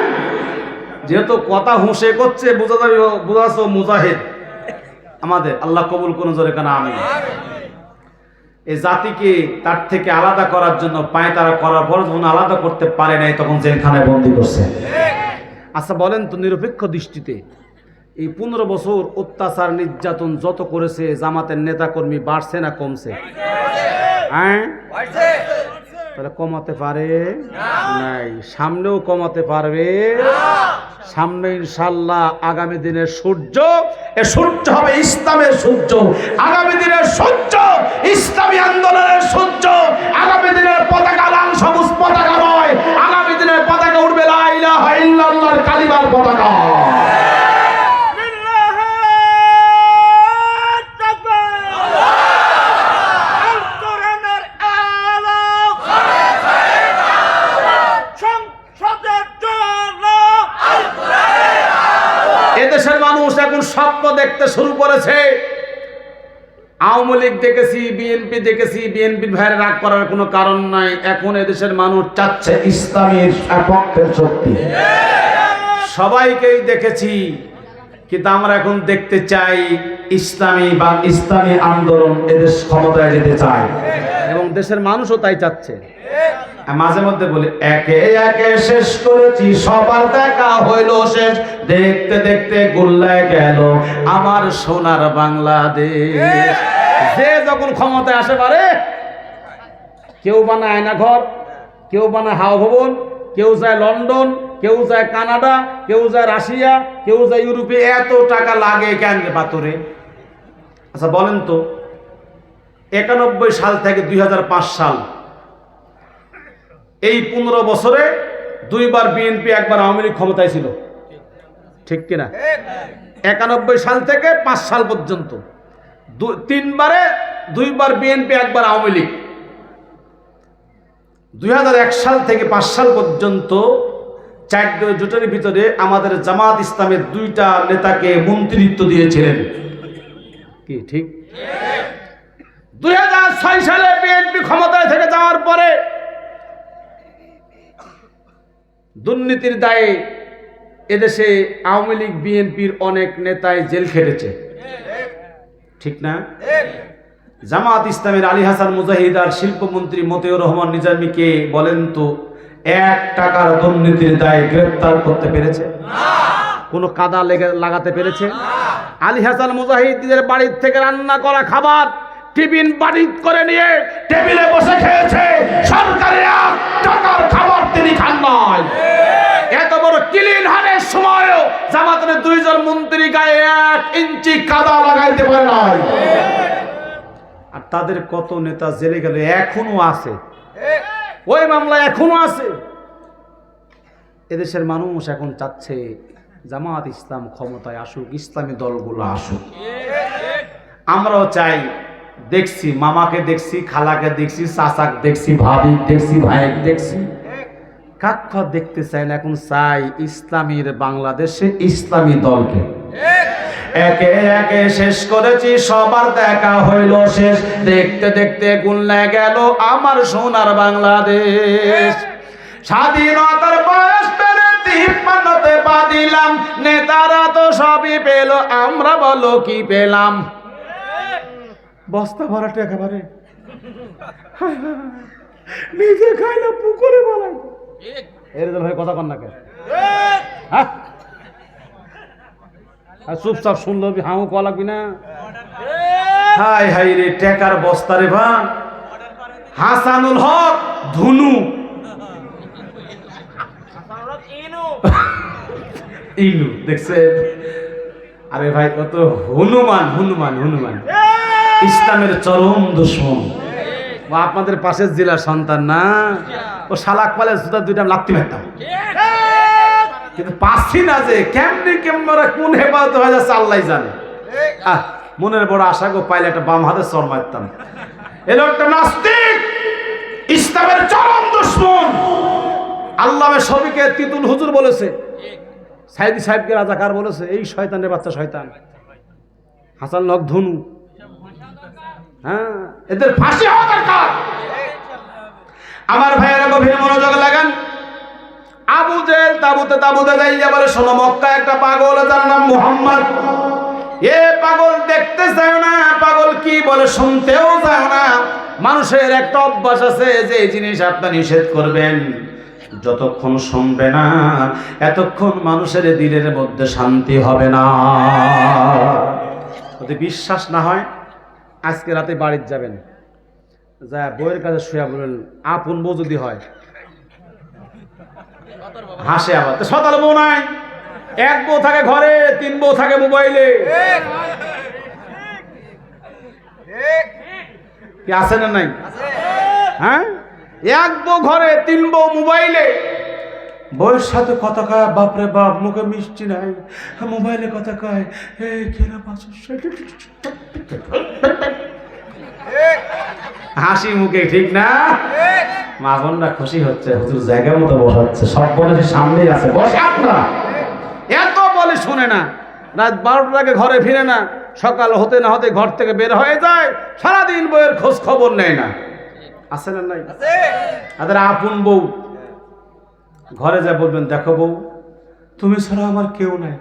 যেহেতু কথা হুঁশে করছে, বোঝা যাবে বোঝাছো মুজাহিদ আমাদের। আল্লাহ কবুল করুন, জোরে কানা আমিন। এই জাতিকে তার থেকে আলাদা করার জন্য পায়তারা করার পর যখন আলাদা করতে পারে নাই, তখন জেলখানায় বন্দী করছে। আচ্ছা বলেন তো, নিরপেক্ষ দৃষ্টিতে এই 15 বছর অত্যাচার নির্যাতন যত করেছে জামাতের নেতাকর্মী, বাড়ছে না কমছে? হ্যাঁ, তাহলে কমাতে পারে নাই, সামনেও কমাতে পারবে। সামনে ইনশাআল্লাহ আগামী দিনের সূর্য, এ সূর্য হবে ইসলামের সূর্য। আগামী দিনের সূর্য ইসলামী আন্দোলনের সূর্য। আগামী দিনের পতাকা লাল সবুজ পতাকা নয়, আগামী দিনের পতাকা উঠবে লা ইলাহা ইল্লাল্লাহর কালিমার পতাকা। এদেশের মানুষ এখন স্বপ্ন দেখতে শুরু করেছে। আওয়ামী লীগ দেখেছি, বিএনপি দেখেছি, বিএনপির ভাইয়ের রাগ করার কোনো কারণ নাই। এখন এদেশের মানুষ চাচ্ছে ইসলামের পক্ষের শক্তি। সবাইকেই দেখেছি, কিন্তু আমরা এখন দেখতে চাই ইসলামী আন্দোলন এদেশ ক্ষমতায় যেতে চায়, এবং দেশের মানুষও তাই চাচ্ছে। মাঝে মধ্যে বলি, একে একে শেষ করেছি, সবার দেখা হইল শেষ, দেখতে দেখতে গোল্লায় গেল আমার সোনার বাংলাদেশ। যে যখন ক্ষমতায় আসে পারে, কেউ বানায় আয়না ঘর, কেউ বানায় হাওয়া ভবন, কেউ যায় লন্ডন, কেউ যায় কানাডা, কেউ যায় রাশিয়া, কেউ যায় ইউরোপে। এত টাকা লাগে কেন পাথরে? আচ্ছা বলেন তো, 91 সাল থেকে 2005 সাল, এই 15 বছরে 2 বার বিএনপি, 1 বার আওয়ামী লীগ ক্ষমতায় ছিল, ঠিক কিনা? 91 সাল থেকে 5 সাল পর্যন্ত 3 বারে, 2 বার বিএনপি, 1 বার আওয়ামী লীগ। 2001 সাল থেকে 5 সাল পর্যন্ত 4 দলীয় জোটের ভিতরে আমাদের জামাত ইসলামের 2টা নেতাকে মন্ত্রিত্ব দিয়েছিলেন, কি ঠিক? 2006 সালে বিএনপি ক্ষমতায় থেকে যাওয়ার পরে দুর্নীতির দায়ে এদেশে আওয়ামী লীগ বিএনপির অনেক নেতাই জেল খেটেছে, ঠিক না? জামাত ইসলামের আলী হাসান মুজাহিদ আর শিল্পমন্ত্রী মতিউর রহমান নিজামীকে বলেন তো, 1 টাকার দুর্নীতির দায়ে গ্রেফতার করতে পেরেছে? কোনো কাদা লাগাতে পেরেছে? আলী হাসান মুজাহিদের বাড়ির থেকে রান্না করা খাবার টিফিন বাড়ি করে নিয়ে টেবিলে বসে খেয়েছে, সরকারের 1 টাকার খাবার তিনি খান নাই। এত বড় ক্লিন হারের সময়ও জামাতের 2 জন মন্ত্রী গায়ে 1 ইঞ্চি কাদা লাগাইতে পারে নাই। আর তাদের কত নেতা জেলে গেল, এখনো আছে, ওই মামলা এখনো আছে। এদেশের মানুষ এখন চাচ্ছে জামাত ইসলাম ক্ষমতায় আসুক, ইসলামী দলগুলো আসুক। আমরাও চাই। দেখছি, মামাকে দেখছি, খালাকে দেখছি, চাচাকে দেখছি, ভাবি দেখছি, ভাইকে দেখছি, কাক্ষ দেখতে চাই না। এখন চাই ইসলামীর বাংলাদেশে ইসলামী দলকে। একে একে শেষ করেছি, সবার দেখা হইল শেষ, দেখতে দেখতে গুনলে গেল আমার সোনার বাংলাদেশ। স্বাধীনতার বয়স পেরে 53তে পা দিলাম, নেতারা তো সবই পেল, আমরা বলো কি পেলাম? বস্তা ভরাটা একেবারে নিজে খাইলে পুকুরে বলাই। এর ভাই কথা কন না কেন? হ্যাঁ, চুপচাপ শুনলো, হাউ কয়া লাগবি না। হাই হাই রে, টেকার বস্তা রে ভা। হাসানুল হক ধুনু, ইনু দেখছে? আরে ভাই, কত হনুমান, হনুমান, হনুমান ইসলামের চরম দুশমন। ও আপনাদের পাশের জেলার সন্তান না? ও শালাক পালে জুতা 2টা লাগতে পারতাম, কিন্তু পাচ্ছি না যে কেমনি কেমরা কোন হেফাজত হয়ে যাচ্ছে আল্লাহ জানে। মনের বড় আশা গো, পাইলে একটা বাম হাতে চর মারতাম। এ লোকটা নাস্তিক, ইসলামের চরম দুশমন। আল্লামে শফিকে তিতুল হুজুর বলেছে, সাইদি সাহেবকে রাজাকার বলেছে, এই শয়তানের বাচ্চা শয়তান। হাসান হক ধনু, হ্যাঁ, এদের ফাঁসি হওয়া দরকার। আমার ভাইয়েরা গভীর মনোযোগ লাগান। আবু জেহেল তাবুতে তাবুতে যাইয়া বলে, শোনো, মক্কা একটা পাগল, তার নাম মুহাম্মদ। এ পাগল দেখতে চাও না, পাগল কি বলে শুনতেও চাও না। মানুষের একটা অভ্যাস আছে, যে জিনিস আপনি নিষেধ করবেন, যতক্ষণ শুনবে না এতক্ষণ মানুষের দিলের মধ্যে শান্তি হবে না। যদি বিশ্বাস না হয়, আজকে রাতে বাড়িতে যাবেন, যা বউয়ের কাছে শুয়ে বলেন, আপন বউ যদি হয়, হাসে আবার, তো সতাল বউ নাই, এক বউ থাকে ঘরে, তিন বউ থাকে মোবাইলে। কি আছে না নাই? হ্যাঁ, এক বউ ঘরে, তিন বউ মোবাইলে। বউয়ের সাথে কথা কয়, বাপরে বাপ, মুখে মিষ্টি নাই, মোবাইলে কথা কয়, হাসি মুখে, ঠিক না? মা বোনরা খুশি হচ্ছে, হুজুর জায়গা মতো বসাচ্ছে, সব বলে সামনেই আছে, বসাক না। এত বলে শুনে না, রাত 12টার আগে ঘরে ফিরে না, সকাল হতে না হতে ঘর থেকে বের হয়ে যায়, সারাদিন বউয়ের খোঁজ খবর নেয় না। আছে না নাই? তাদের আপন বউ ঘরে যা বলবেন, দেখো বউ, তুমি ছাড়া আমার কেউ নাই,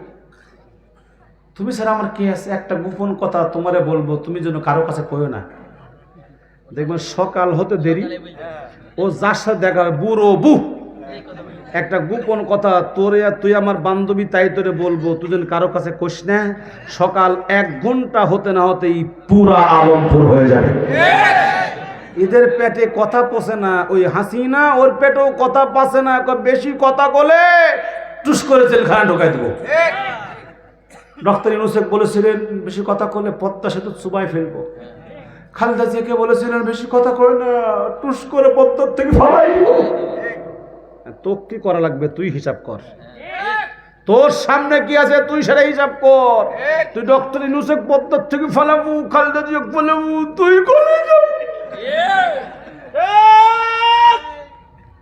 তুমি ছাড়া আমার কে আছে, একটা গোপন কথা তোমারে বলবো, তুমি যেন কারো কাছে কইও না। দেখবেন সকাল হতে দেরি, ও যার সাথে দেখা হয়, বুড়ো বু, একটা গোপন কথা তোরে আর তুই আমার বান্ধবী, তাই তোরে বলবো, তুই যেন কারো কাছে কইস না। সকাল 1 ঘন্টা হতে না হতেই পুরা আলমপুর হয়ে যাবে। এদের পেটে কথা পচে না, ওই হাসিনা ওর পেটেও কথা পাচ্ছে না, বেশি কথা বলে টুস করে জেলখানা ঢোকাই দেবো। ডক্টর ইউনুস বলেছিলেন, বেশি কথা করলে পদ্মা সেতু চুবাই ফেলবো। খালেদা জিয়াকে বলেছিলেন, বেশি কথা কয় না, টুস করে পদ্মার থেকে ফালাই দিব। তোকে কি করা লাগবে, তুই হিসাব কর, তোর সামনে কি আছে তুই সেটা হিসাব কর। তুই ডক্টর ইউনুস পদ্মার থেকে ফালাবো, খালেদা জিয়াকে ফালাবো, তুই করে যাবি।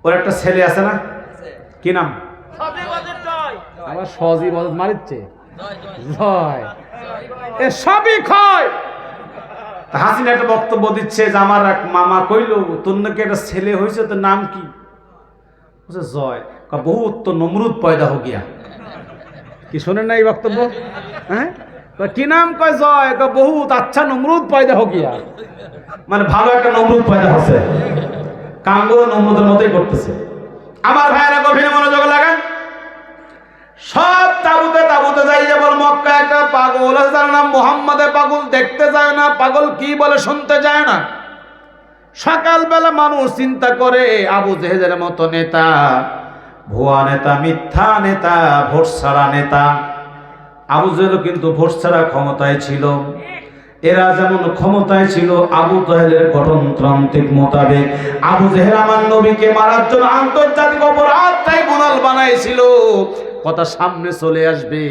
ওর একটা ছেলে আছে না, কি নাম? আমার সজি বল মারিচ্ছে, জয়, এ সবই খায়। হাসিনা একটা বক্তব্য দিচ্ছে যে আমার এক মামা কইল, তোর নাকি একটা ছেলে হয়েছে, তোর নাম কি? জয়। বহুত তো নমরুদ পয়দা হো গিয়া। কি শোনেন না এই বক্তব্য? হ্যাঁ, কি নাম? কয় জয়। বহুত আচ্ছা নমরুদ পয়দা হো গিয়া, মানে ভালো একটা নমরুদ পয়দা হচ্ছে। কামগুলো নমরুদের মতোই করতেছে। আমার ভাইয়েরা গভীর মনোযোগ লাগান। সব তাবুতে তাবুতে যাই, যেমন মক্কা একটা পাগল আছে, তার নাম মুহাম্মদে। পাগল দেখতে যায় না, পাগল কি বলে শুনতে যায় না। সকালবেলা মানুষ চিন্তা করে, আবু জেহেলের মতো নেতা, ভুয়া নেতা, মিথ্যা নেতা, ভোট ছাড়া নেতা। আবু জেহেল কিন্তু ভোট ছাড়া ক্ষমতায় ছিল। এরা যেমন ক্ষমতায় ছিল, আবু জেহেলের গঠনতান্ত্রিক মোতাবেক আবু জেহেল আমার নবীকে মারার জন্য আন্তর্জাতিক অপরাধ ট্রাইব্যুনাল বানাইছিল। কথা সামনে চলে আসবে।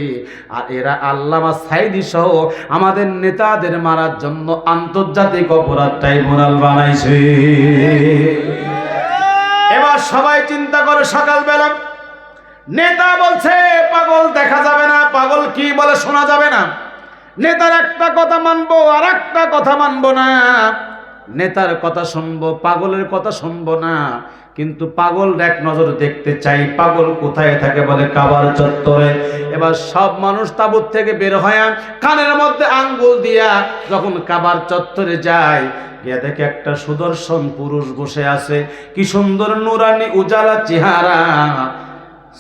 আর এরা আল্লামা সাইদি সহ আমাদের নেতাদের মারার জন্য আন্তর্জাতিক অপরাধ ট্রাইব্যুনাল বানাইছে। এবার সবাই চিন্তা করে, সকালবেলা নেতা বলছে পাগল দেখা যাবে না, পাগল কি বলে শোনা যাবে না। নেতার একটা কথা মানবো, আর একটা কথা মানবো না। নেতার কথা শুনবো, পাগলের কথা শুনবো না। কিন্তু পাগল এক নজর দেখতে চাই, পাগল কোথায় থাকে, বলে কাবার চত্বরে। এবার সব মানুষ তাবুত থেকে বের হয়, কানের মধ্যে আঙ্গুল দিয়া যখন কাবার চত্বরে যায়, গিয়ে দেখে একটা সুদর্শন পুরুষ বসে আছে। কি সুন্দর নুরানি উজালা চেহারা,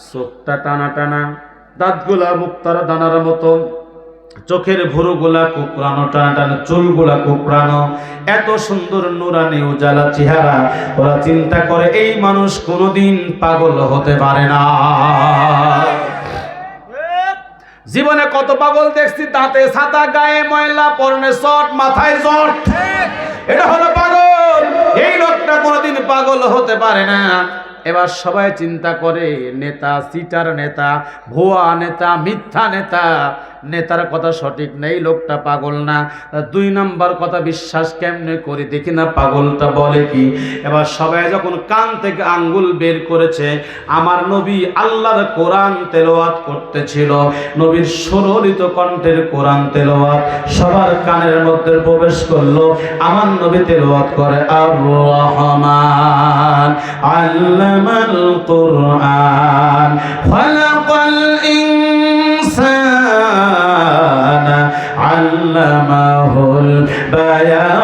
চোখটা টানা টানা, দাঁতগুলা মুক্তারা দানার মতো, চোখের ভুরুগুলা কুকরানো, টানা টানা চুলগুলা কুকরানো, এত সুন্দর নুরানি উজালা চেহারা। ওরা চিন্তা করে, এই মানুষ কোনোদিন পাগল হতে পারে না। জীবনে কত পাগল দেখছি, দাঁতে ছাতা, গায়ে ময়লা, পরনে শর্ট, মাথায় জট, এটা হলো পাগল। এই লোকটা কোনোদিন পাগল হতে পারে না। এবার সবাই চিন্তা করে, নেতা, সিটার নেতা, ভুয়া নেতা, মিথ্যা নেতা, নেতার কথা সঠিক নেই, লোকটা পাগল না। 2 নাম্বার কথা বিশ্বাস কেমনে করি দেখি না পাগলটা বলে কি। এবার সবাই যখন কান থেকে আঙ্গুল বের করেছে, আমার নবী আল্লাহর কোরআন তেলাওয়াত করতেছিল, নবীর সুরলিত কণ্ঠের কোরআন তেলাওয়াত সবার কানের মধ্যে প্রবেশ করলো। আমার নবী তেলাওয়াত করে আর রহমান আল্লামাল কুরআন খালাকাল ইনসানা আল্লামাহুল বায়ান।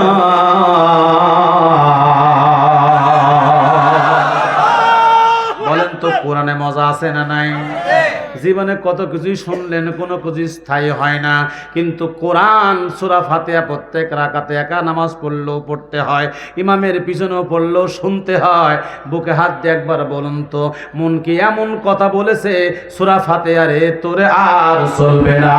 বলেন তো কোরআনে মজা আছে না নাই? জীবনে কত কিছুই শুনলেন, কোনো কিছু স্থায়ী হয় না, কিন্তু কোরআন সূরা ফাতিহা প্রত্যেক রাকাতে একা নামাজ পড়লেও পড়তে হয়, ইমামের পিছনেও পড়লেও শুনতে হয়। বুকে হাত দিয়ে একবার বলুন তো, মন কি এমন কথা বলেছে সূরা ফাতিহা রে তোরে আর চলবে না?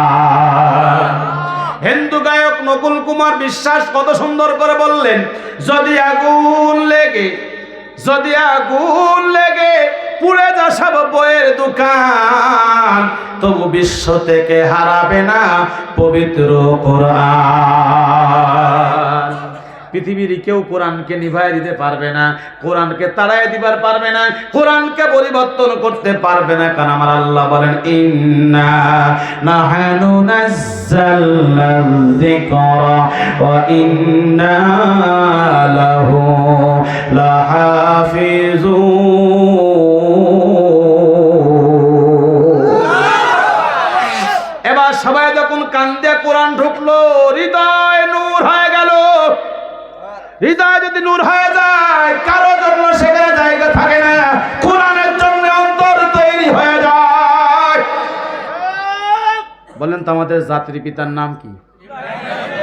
হিন্দু গায়ক নকুল কুমার বিশ্বাস কত সুন্দর করে বললেন, যদি আগুন লেগে পুড়ে যা সব বইয়ের দোকান, তবু বিশ্ব থেকে হারাবে না পবিত্র কোরআন। পৃথিবীর কেউ কোরআনকে নিভাই দিতে পারবে না, কোরআনকে তাড়াই দিবার পারবে না, কোরআনকে পরিবর্তন করতে পারবে না। কারণ আমার আল্লাহ বলেন, ইন্না নাহনু নাযালনা যিকরা ওয়া ইন্না লাহু লাহাফিজুন। এবার সবাই যখন কান দিয়ে কোরআন ঢুকলো, হৃদয় নূর হয়ে গেল। হৃদয় যদি নূর হয়ে যায়, কারো জন্য সেখানে জায়গা থাকে না, কোরআনের জন্য অন্তর তৈরি হয়ে যায়। বলেন তো আমাদের জাতির পিতার নাম কি?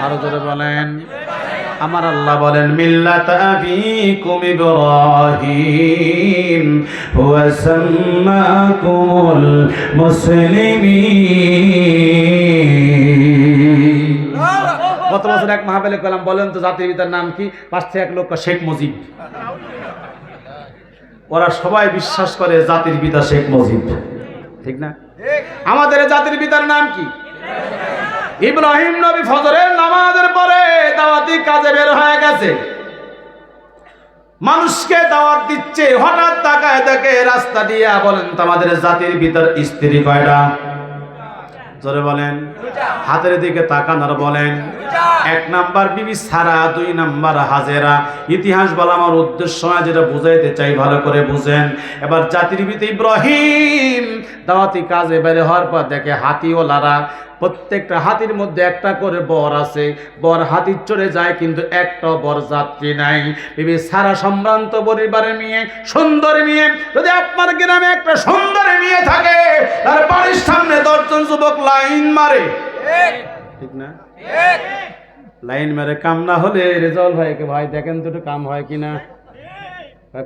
আরো জোরে বলেন। আমার আল্লাহ বলেন, মিল্লাত আবিকুম ইব্রাহিম ওয়া সাম্মাকুমুল মুসলিমিন। গত বছর এক মাহফিলে কলাম, বলেন তো জাতির পিতার নাম কি? পাশ থেকে এক লোক শেখ মুজিব। ওরা সবাই বিশ্বাস করে জাতির পিতা শেখ মুজিব, ঠিক না? আমাদের জাতির পিতার নাম কি? ইব্রাহিম নবী ফজরের নামাজের পরে দাওয়াতি কাজে বের হয়ে গেছে, মানুষকে দাওয়াত দিচ্ছে। হঠাৎ তাকায় দেখে রাস্তা দিয়ে, বলেন তো আমাদের জাতির পিতার স্ত্রী কয়টা? জোরে বলেন। হাতের দিকে তাকান আর বলেন। 1 নাম্বার বিবি সারা, 2 নাম্বার হাজেরা। ইতিহাস বলা আমার উদ্দেশ্য না, যেটা বুঝাইতে চাই ভালো করে বুঝেন। এবার জাতির পিতা ইব্রাহিম দাওয়াতি কাজে বের হওয়ার পর দেখে হাতিওয়ালারা, প্রত্যেকটা হাতির মধ্যে একটা করে বর আছে, বর হাতি চড়ে যায়, কিন্তু একটাও বর যাত্রী নাই। বিবি সারা সম্ভ্রান্ত পরিবারের মেয়ে, সুন্দরী মেয়ে। যদি আপনার গ্রামে একটা সুন্দরী মেয়ে থাকে, তার বাড়ির সামনে 10 জন যুবক লাইন মারে, ঠিক না? লাইন মারে, কাম না হলে রেজাল্ট হয় কি? ভাই দেখেন তো একটু কাম হয় কিনা।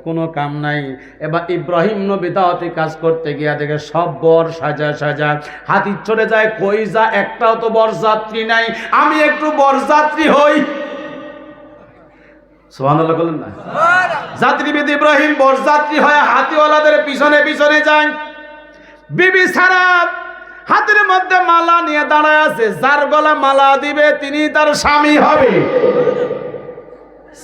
কোনো কাম নাই। এবার ইব্রাহিম নবী দাওয়াতি কাজ করতে গিয়া দেখে সব বর সাজা সাজা হাতি চড়ে যায়, কই যা একটাও তো বরযাত্রী নাই, আমি একটু বরযাত্রী হই। সুবহানাল্লাহ বলেন না? যাত্রীবিদ ইব্রাহিম বরযাত্রী হয়ে হাতিওয়ালাদের পিছনে পিছনে যায়। বিবি সারা হাতের মধ্যে মালা নিয়ে দাঁড়ায় আছে, যার গলা মালা দিবে তিনি তার স্বামী হবে।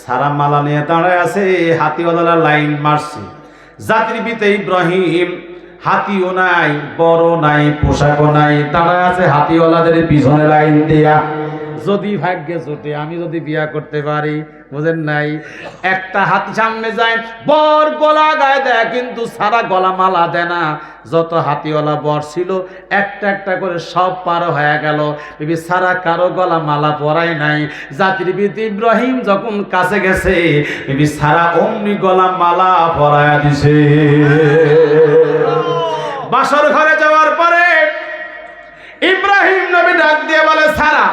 সারা মালা নিয়ে দাঁড়ায় আছে, হাতিওয়ালা লাইন মারছে। জাতির পিতা ইব্রাহিম হাতিও নাই, বড় নাই, পোশাকও নাই, দাঁড়ায় আছে হাতিওয়ালাদের পিছনে লাইন দিয়া। যদি ভাগ্যে জোটে, আমি যদি বিয়া করতে পারি, বুঝেন নাই? একটা হাতি সামনে যায়, বর গলা গায়ে দেয়, কিন্তু সারা গলা মালা দেয় না। যত হাতিওয়ালা বর ছিল একটা একটা করে সব পার হয়ে গেল, বিবি সারা কারো গলা মালা পরায় নাই। জাতির পিতা ইব্রাহিম যখন কাছে গেছে, বিবি সারা অমনি গলা মালা পরায়া দিছে। বাসর ঘরে যাওয়ার পরে ইব্রাহিম নবী ডাক দিয়ে বলে, সারা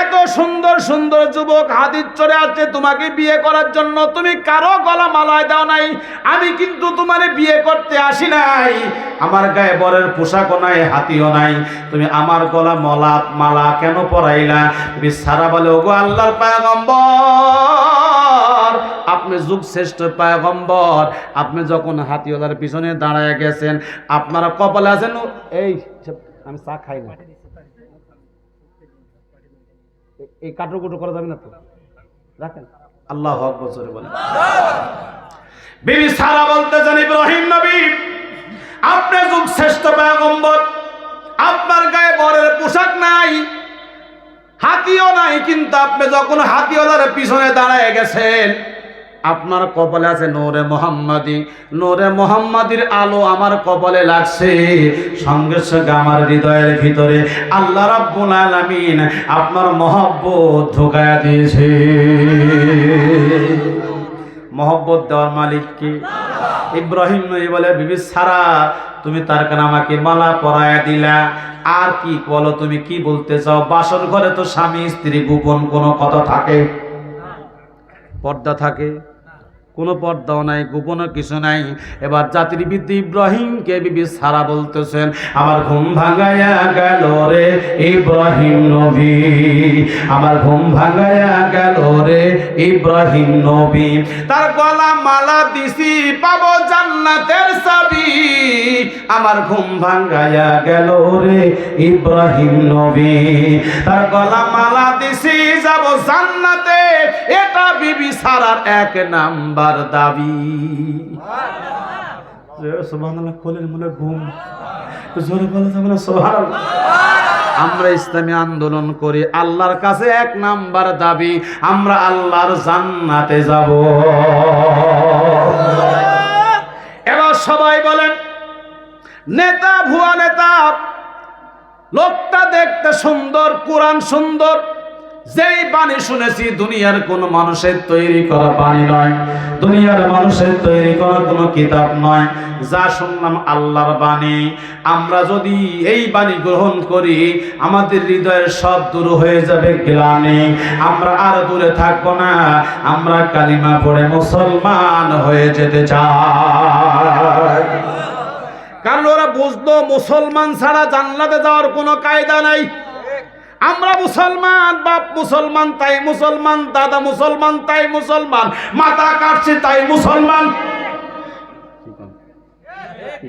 এত সুন্দর সুন্দর যুবক হাতির চড়ে আছে তোমাকে বিয়ে করার জন্য, তুমি কারো গলা মালায় দাও নাই। আমি কিন্তু তোমার বিয়ে করতে আসি নাই, আমার গায়ে বরের পোশাকও নাই, হাতিও নাই, তুমি আমার গলা মালা কেন পরাইলা? সারা বলে, ওগো আল্লাহর পয়গম্বর, আপনি যুগ শ্রেষ্ঠ পয়গম্বর, আপনি যখন হাতিওয়ালার পিছনে দাঁড়ায় গেছেন, আপনারা কপালে আছেন। এই আমি চা খাই না, এই কাটো কুটো করা যাবে না তো, রাখেন। আল্লাহু আকবার জোরে বলেন। বিবি সারা বলতেছেন, ইব্রাহিম নবী আপনি যুগ শ্রেষ্ঠ পয়গম্বর, আপনার গায়ে বরের পোশাক নাই, হাতিও নাই, কিন্তু আপনি যখন হাতিওয়ালার পিছনে দাঁড়ায় গেছেন আপনার কপালে আছে নূরে মুহাম্মাদি, নূরে মুহাম্মাদির আলো আমার কপালে লাগছে, সঙ্গে সঙ্গে আমার হৃদয়ের ভিতরে আল্লাহ রাব্বুল আলামিন আপনার মহব্বত ঢুকায়া দিয়েছে। মহব্বত দেওয়ার মালিক কি? ইব্রাহিম নবী বলে, বিবি সারা তুমি তার কানে আমাকে মালা পরায়া দিলা, আর কি বলো, তুমি কি বলতে চাও? বাসর ঘরে তো স্বামী স্ত্রী গোপন কোনো কথা থাকে? পর্দা থাকে? কোনো পর্দাও নাই, গোপনও কিছু নাই। এবার জাতির বিদ্যা ইব্রাহিমকে বিবি সারা বলতেছেন, আমার ঘুম ভাঙায়া গেল রে ইব্রাহিম নবী, আমার ঘুম ভাঙায়া গেল রে ইব্রাহিম নবী, তার গলা মালা দিছি পাবো জান্নাতের চাবি, আমার ঘুম ভাঙায়া গেল রে ইব্রাহিম নবী, তার গলা মালা দিছি যাব জান্নাতে, এটা বিবি সারার এক নাম্বার দাবি। সুবহানাল্লাহ, কোলের মনে ঘুম, জোরে বলা যাবে না সুবহানাল্লাহ। আমরা ইসলামী আন্দোলন করি, আল্লাহর কাছে এক নাম্বার দাবি, আমরা আল্লাহর জান্নাতে যাব। এবার সবাই বলেন, নেতা ভুয়া নেতা, লোকটা দেখতে সুন্দর, কোরআন সুন্দর, যেই বাণী শুনেছি দুনিয়ার কোন মানুষের তৈরি করা বাণী নয়, দুনিয়ার মানুষের তৈরি করা কোন কিতাব নয়, যা শুনলাম আল্লাহর বাণী। আমরা যদি এই বাণী গ্রহণ করি আমাদের হৃদয়ের সব দূর হয়ে যাবে গ্লানি, আমরা আর দূরে থাকবো না, আমরা কালিমা পড়ে মুসলমান হয়ে যেতে চাই। কারণ ওরা বুঝলো মুসলমান ছাড়া জান্নাতে যাওয়ার কোনো কায়দা নাই। আমরা মুসলমান, বাপ মুসলমান তাই মুসলমান, দাদা মুসলমান তাই মুসলমান, মাথা কাটছে তাই মুসলমান,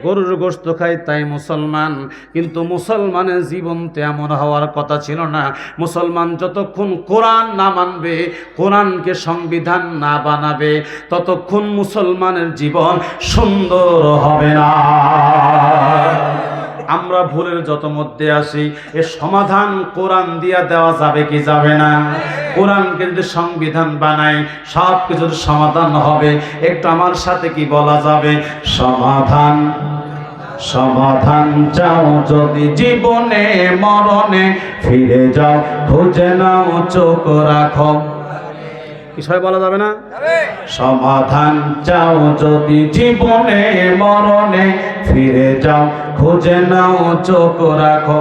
গরুর গোশত খাই তাই মুসলমান। কিন্তু মুসলমানের জীবন তেমন হওয়ার কথা ছিল না। মুসলমান যতক্ষণ কোরআন না মানবে, কোরআনকে সংবিধান না বানাবে, ততক্ষণ মুসলমানের জীবন সুন্দর হবে না। আমরা ভুলের যত মধ্যে আসি, এর সমাধান কোরআন দিয়া দেওয়া যাবে কি যাবে না? কোরআনকে যদি সংবিধান বানাই সব কিছুর সমাধান হবে। একটু আমার সাথে কি বলা যাবে? সমাধান, সমাধান চাও যদি জীবনে মরণে, ফিরে যাও খুঁজে নাও চোখ রাখো। বিষয় বলা যাবে না? সমাধান চাও যদি জীবনে মরণে, ফিরে যাও খুঁজে নাও চোখ রাখো,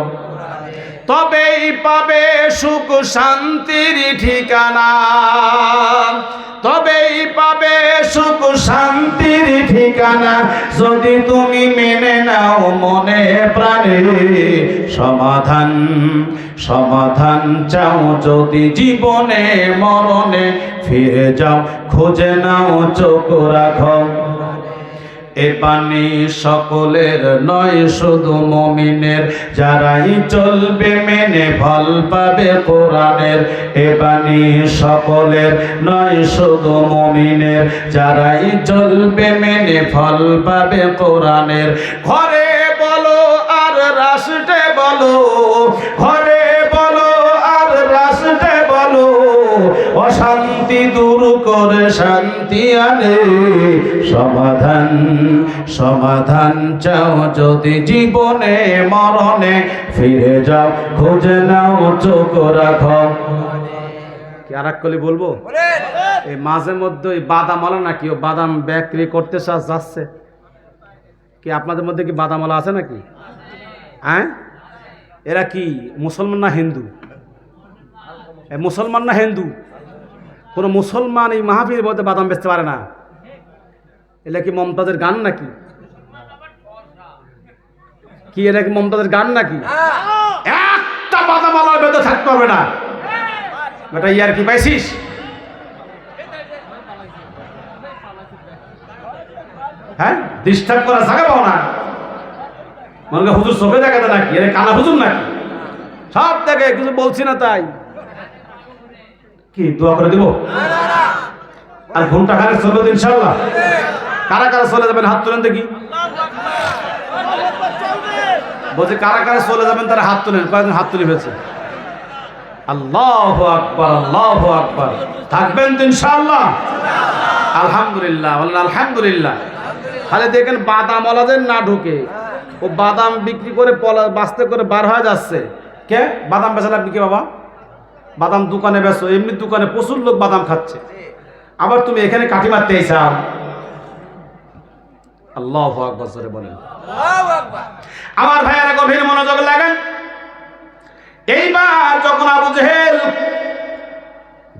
তবেই পাবে সুখ শান্তির ঠিকানা, তবেই পাবে সুখ শান্তির ঠিকানা, যদি তুমি মেনে নাও মনে প্রাণে। সমাধান, সমাধান চাও যদি জীবনে মরণে, ফিরে যাও খুঁজে নাও চোখ রাখো। এ বাণী সকলের নয় শুধু মুমিনের, যারাই চলবে মেনে ফল পাবে কোরআনের। এ বাণী সকলের নয় শুধু মুমিনের, যারাই চলবে মেনে ফল পাবে কোরআনের। ঘরে বলো আর রাষ্ট্রে বলো, ঘরে বলো আর রাষ্ট্রে বলো, অশান্তি দূর করে শান্তি আনে। সমাধান, সমাধান চাও যদি জীবনে মরণে, ফিরে যাও খুঁজে নাও চোখ রাখো। কি আর এক কলি বলবো? এই মাঝে মধ্যে ওই বাদামওয়ালা নাকি, ও বাদাম বিক্রি করতে যাচ্ছে কি? আপনাদের মধ্যে কি বাদামওয়ালা আছে নাকি? হ্যাঁ, এরা কি মুসলমান না হিন্দু? মুসলমান না হিন্দু? কোনো মুসলমান এই মাহফিলের মধ্যে বাদাম বেচতে পারে না। এটা কি মমতাজের গান নাকি? কি এটা কি মমতাজের গান নাকি? একটা বাদামওয়ালার বেঁধে থাকতে হবে না। এটা ইয়ার কি পাইছিস? হ্যাঁ, ডিস্টার্ব করা জায়গা পাও না। মনে হুজুর চোখে দেখাতে নাকি? এর কানা হুজুর নাকি? সব দেখে কিছু বলছি না তাই। কি দোয়া করে দিব? আর ঘন্টা খানেক চলবে তো ইনশাআল্লাহ। কারা কারা চলে যাবেন হাত তুলেন দেখি। বলছে কারা কারা চলে যাবেন তারা হাত তুলেন। কয়েকজন হাত তুলে ফেলছে। আল্লাহু আকবার, আল্লাহু আকবার। থাকবেন তো ইনশাআল্লাহ? আলহামদুলিল্লাহ, আলহামদুলিল্লাহ। খালি দেখেন বাদাম ওলাদের না ঢুকে, ও বাদাম বিক্রি করে বাস্তে করে বার হয়ে যাচ্ছে। কে বাদাম বেচেন আপনি? কি বাবা বাদাম দোকানে বেচো? এমনি দোকানে প্রচুর লোক বাদাম খাচ্ছে, আবার তুমি এখানে কাঠি মারতে চাও? আল্লাহু আকবার জোরে বলেন। আমার ভাইয়েরা গভীর মনোযোগ লাগান। এইবার যখন আবু জেহেল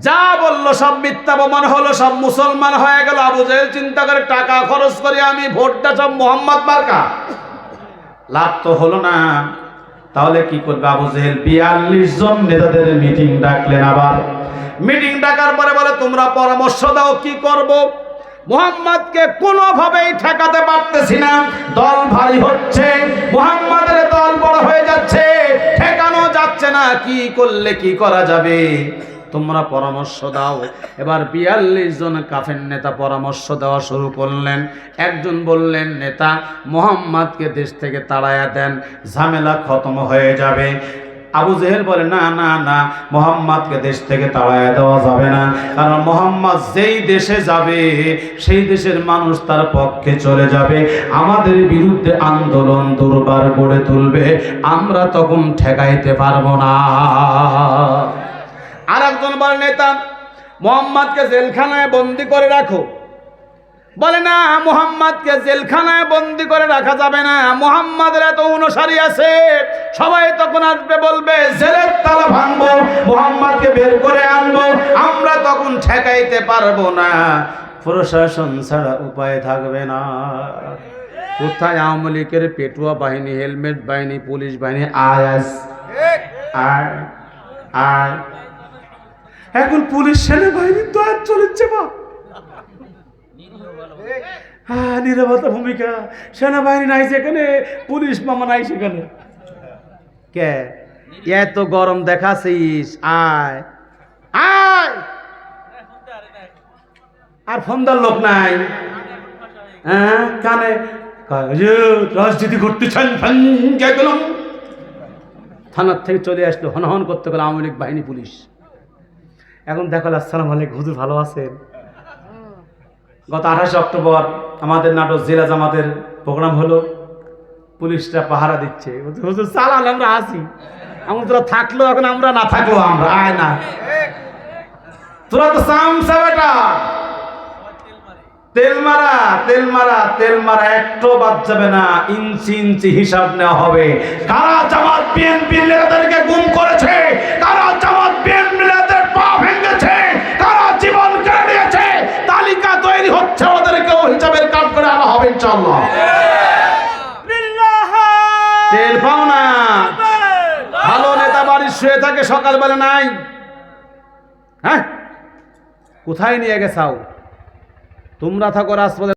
যা বললো সব মিথ্যা প্রমাণ হলো, সব মুসলমান হয়ে গেল। আবু জেহেল চিন্তা করে টাকা খরচ করে আমি ভোটটা সব মোহাম্মদ মার্কা, লাভ তো হলো না। তাহলে কি করবে আবু জেহেল? 42 জন নেতাদের মিটিং ডাকলেন। আবার মিটিং ডাকার পরে বলে তোমরা পরামর্শ দাও কি করব। মুহাম্মদকে কোনোভাবেই ঠেকাতে পারতেছি না, দল ভারী হচ্ছে, মুহাম্মাদের দল বড় হয়ে যাচ্ছে, ঠেকানো যাচ্ছে না, কি করলে কি করা যাবে তোমরা পরামর্শ দাও। এবার 42 জন কাফের নেতা পরামর্শ দেওয়া শুরু করলেন। একজন বললেন, নেতা মুহাম্মদকে দেশ থেকে তাড়াইয়া দেন, ঝামেলা খতম হয়ে যাবে। আবু জেহেল বলে না না না, মুহাম্মদকে দেশ থেকে তাড়াইয়া দেওয়া যাবে না, কারণ মুহাম্মদ যেই দেশে যাবে সেই দেশের মানুষ তার পক্ষে চলে যাবে, আমাদের বিরুদ্ধে আন্দোলন দুর্বার গড়ে তুলবে, আমরা তখন ঠেকাইতে পারবো না। আর একজন বলে, নেতা মুহাম্মদকে জেলখানায় বন্দি করে রাখো। বলে না, মুহাম্মদকে জেলখানায় বন্দি করে রাখা যাবে না, মুহাম্মাদের এত অনুসারী আছে, সবাই তখন আসবে বলবে জেলের তালা ভাঙবো, মুহাম্মদকে বের করে আনবো, আমরা তখন ঠেকাইতে পারবো না, প্রশাসন ছাড়া উপায় থাকবে না। কোথায় আওয়ামী লীগের পেটুয়া বাহিনী, হেলমেট বাহিনী, পুলিশ বাহিনী আয়াস আর আর এখন পুলিশ সেনাবাহিনী তো আর চলেছে বা হ্যাঁ, নিরাপত্তা ভূমিকা, সেনাবাহিনী নাই সেখানে, পুলিশ মামা নাই সেখানে। কে এত গরম দেখাছিস? আয় আয়। আর ফোনদার লোক নাই, হ্যাঁ কানে রাজনীতি করতেছেন, থানার থেকে চলে আসলো, হনহন করতে গেল আওয়ামী লীগ বাহিনী পুলিশ। এখন দেখো, আসসালামু আলাইকুম হুজুর, ভালো আছেন? গত 28 অক্টোবর আমাদের নাটক জেলা জামাতের প্রোগ্রাম হলো, পুলিশরা পাহারা দিচ্ছে। হুজুর চালান, আমরা আসি, আমরা তোরা থাকলো, এখন আমরা না থাকলো আমরা, আয় না, তোরা তো সামসা বেটা, তেল মারা তেল মারা তেল মারা, একটু বাদ যাবে না, ইঞ্চি ইঞ্চি হিসাব নেওয়া হবে। কারা জামাত বিএনপি নেতাদেরকে গুম করেছে, কারা জামাত বিএনপি নেতাদের পা ভেঙেছে, কারা জীবন কেড়ে নিয়েছে, তালিকা তৈরি হচ্ছে, ওদেরকে হিসাবের কাজ করে আনা হবে ইনশাআল্লাহ। টের পাও না? ভালো নেতা বাড়ি শুয়ে থাকে, সকালবেলা নাই। হ্যাঁ, কোথায় নিয়ে গেছাও? তোমরা থাকো রাজপথে।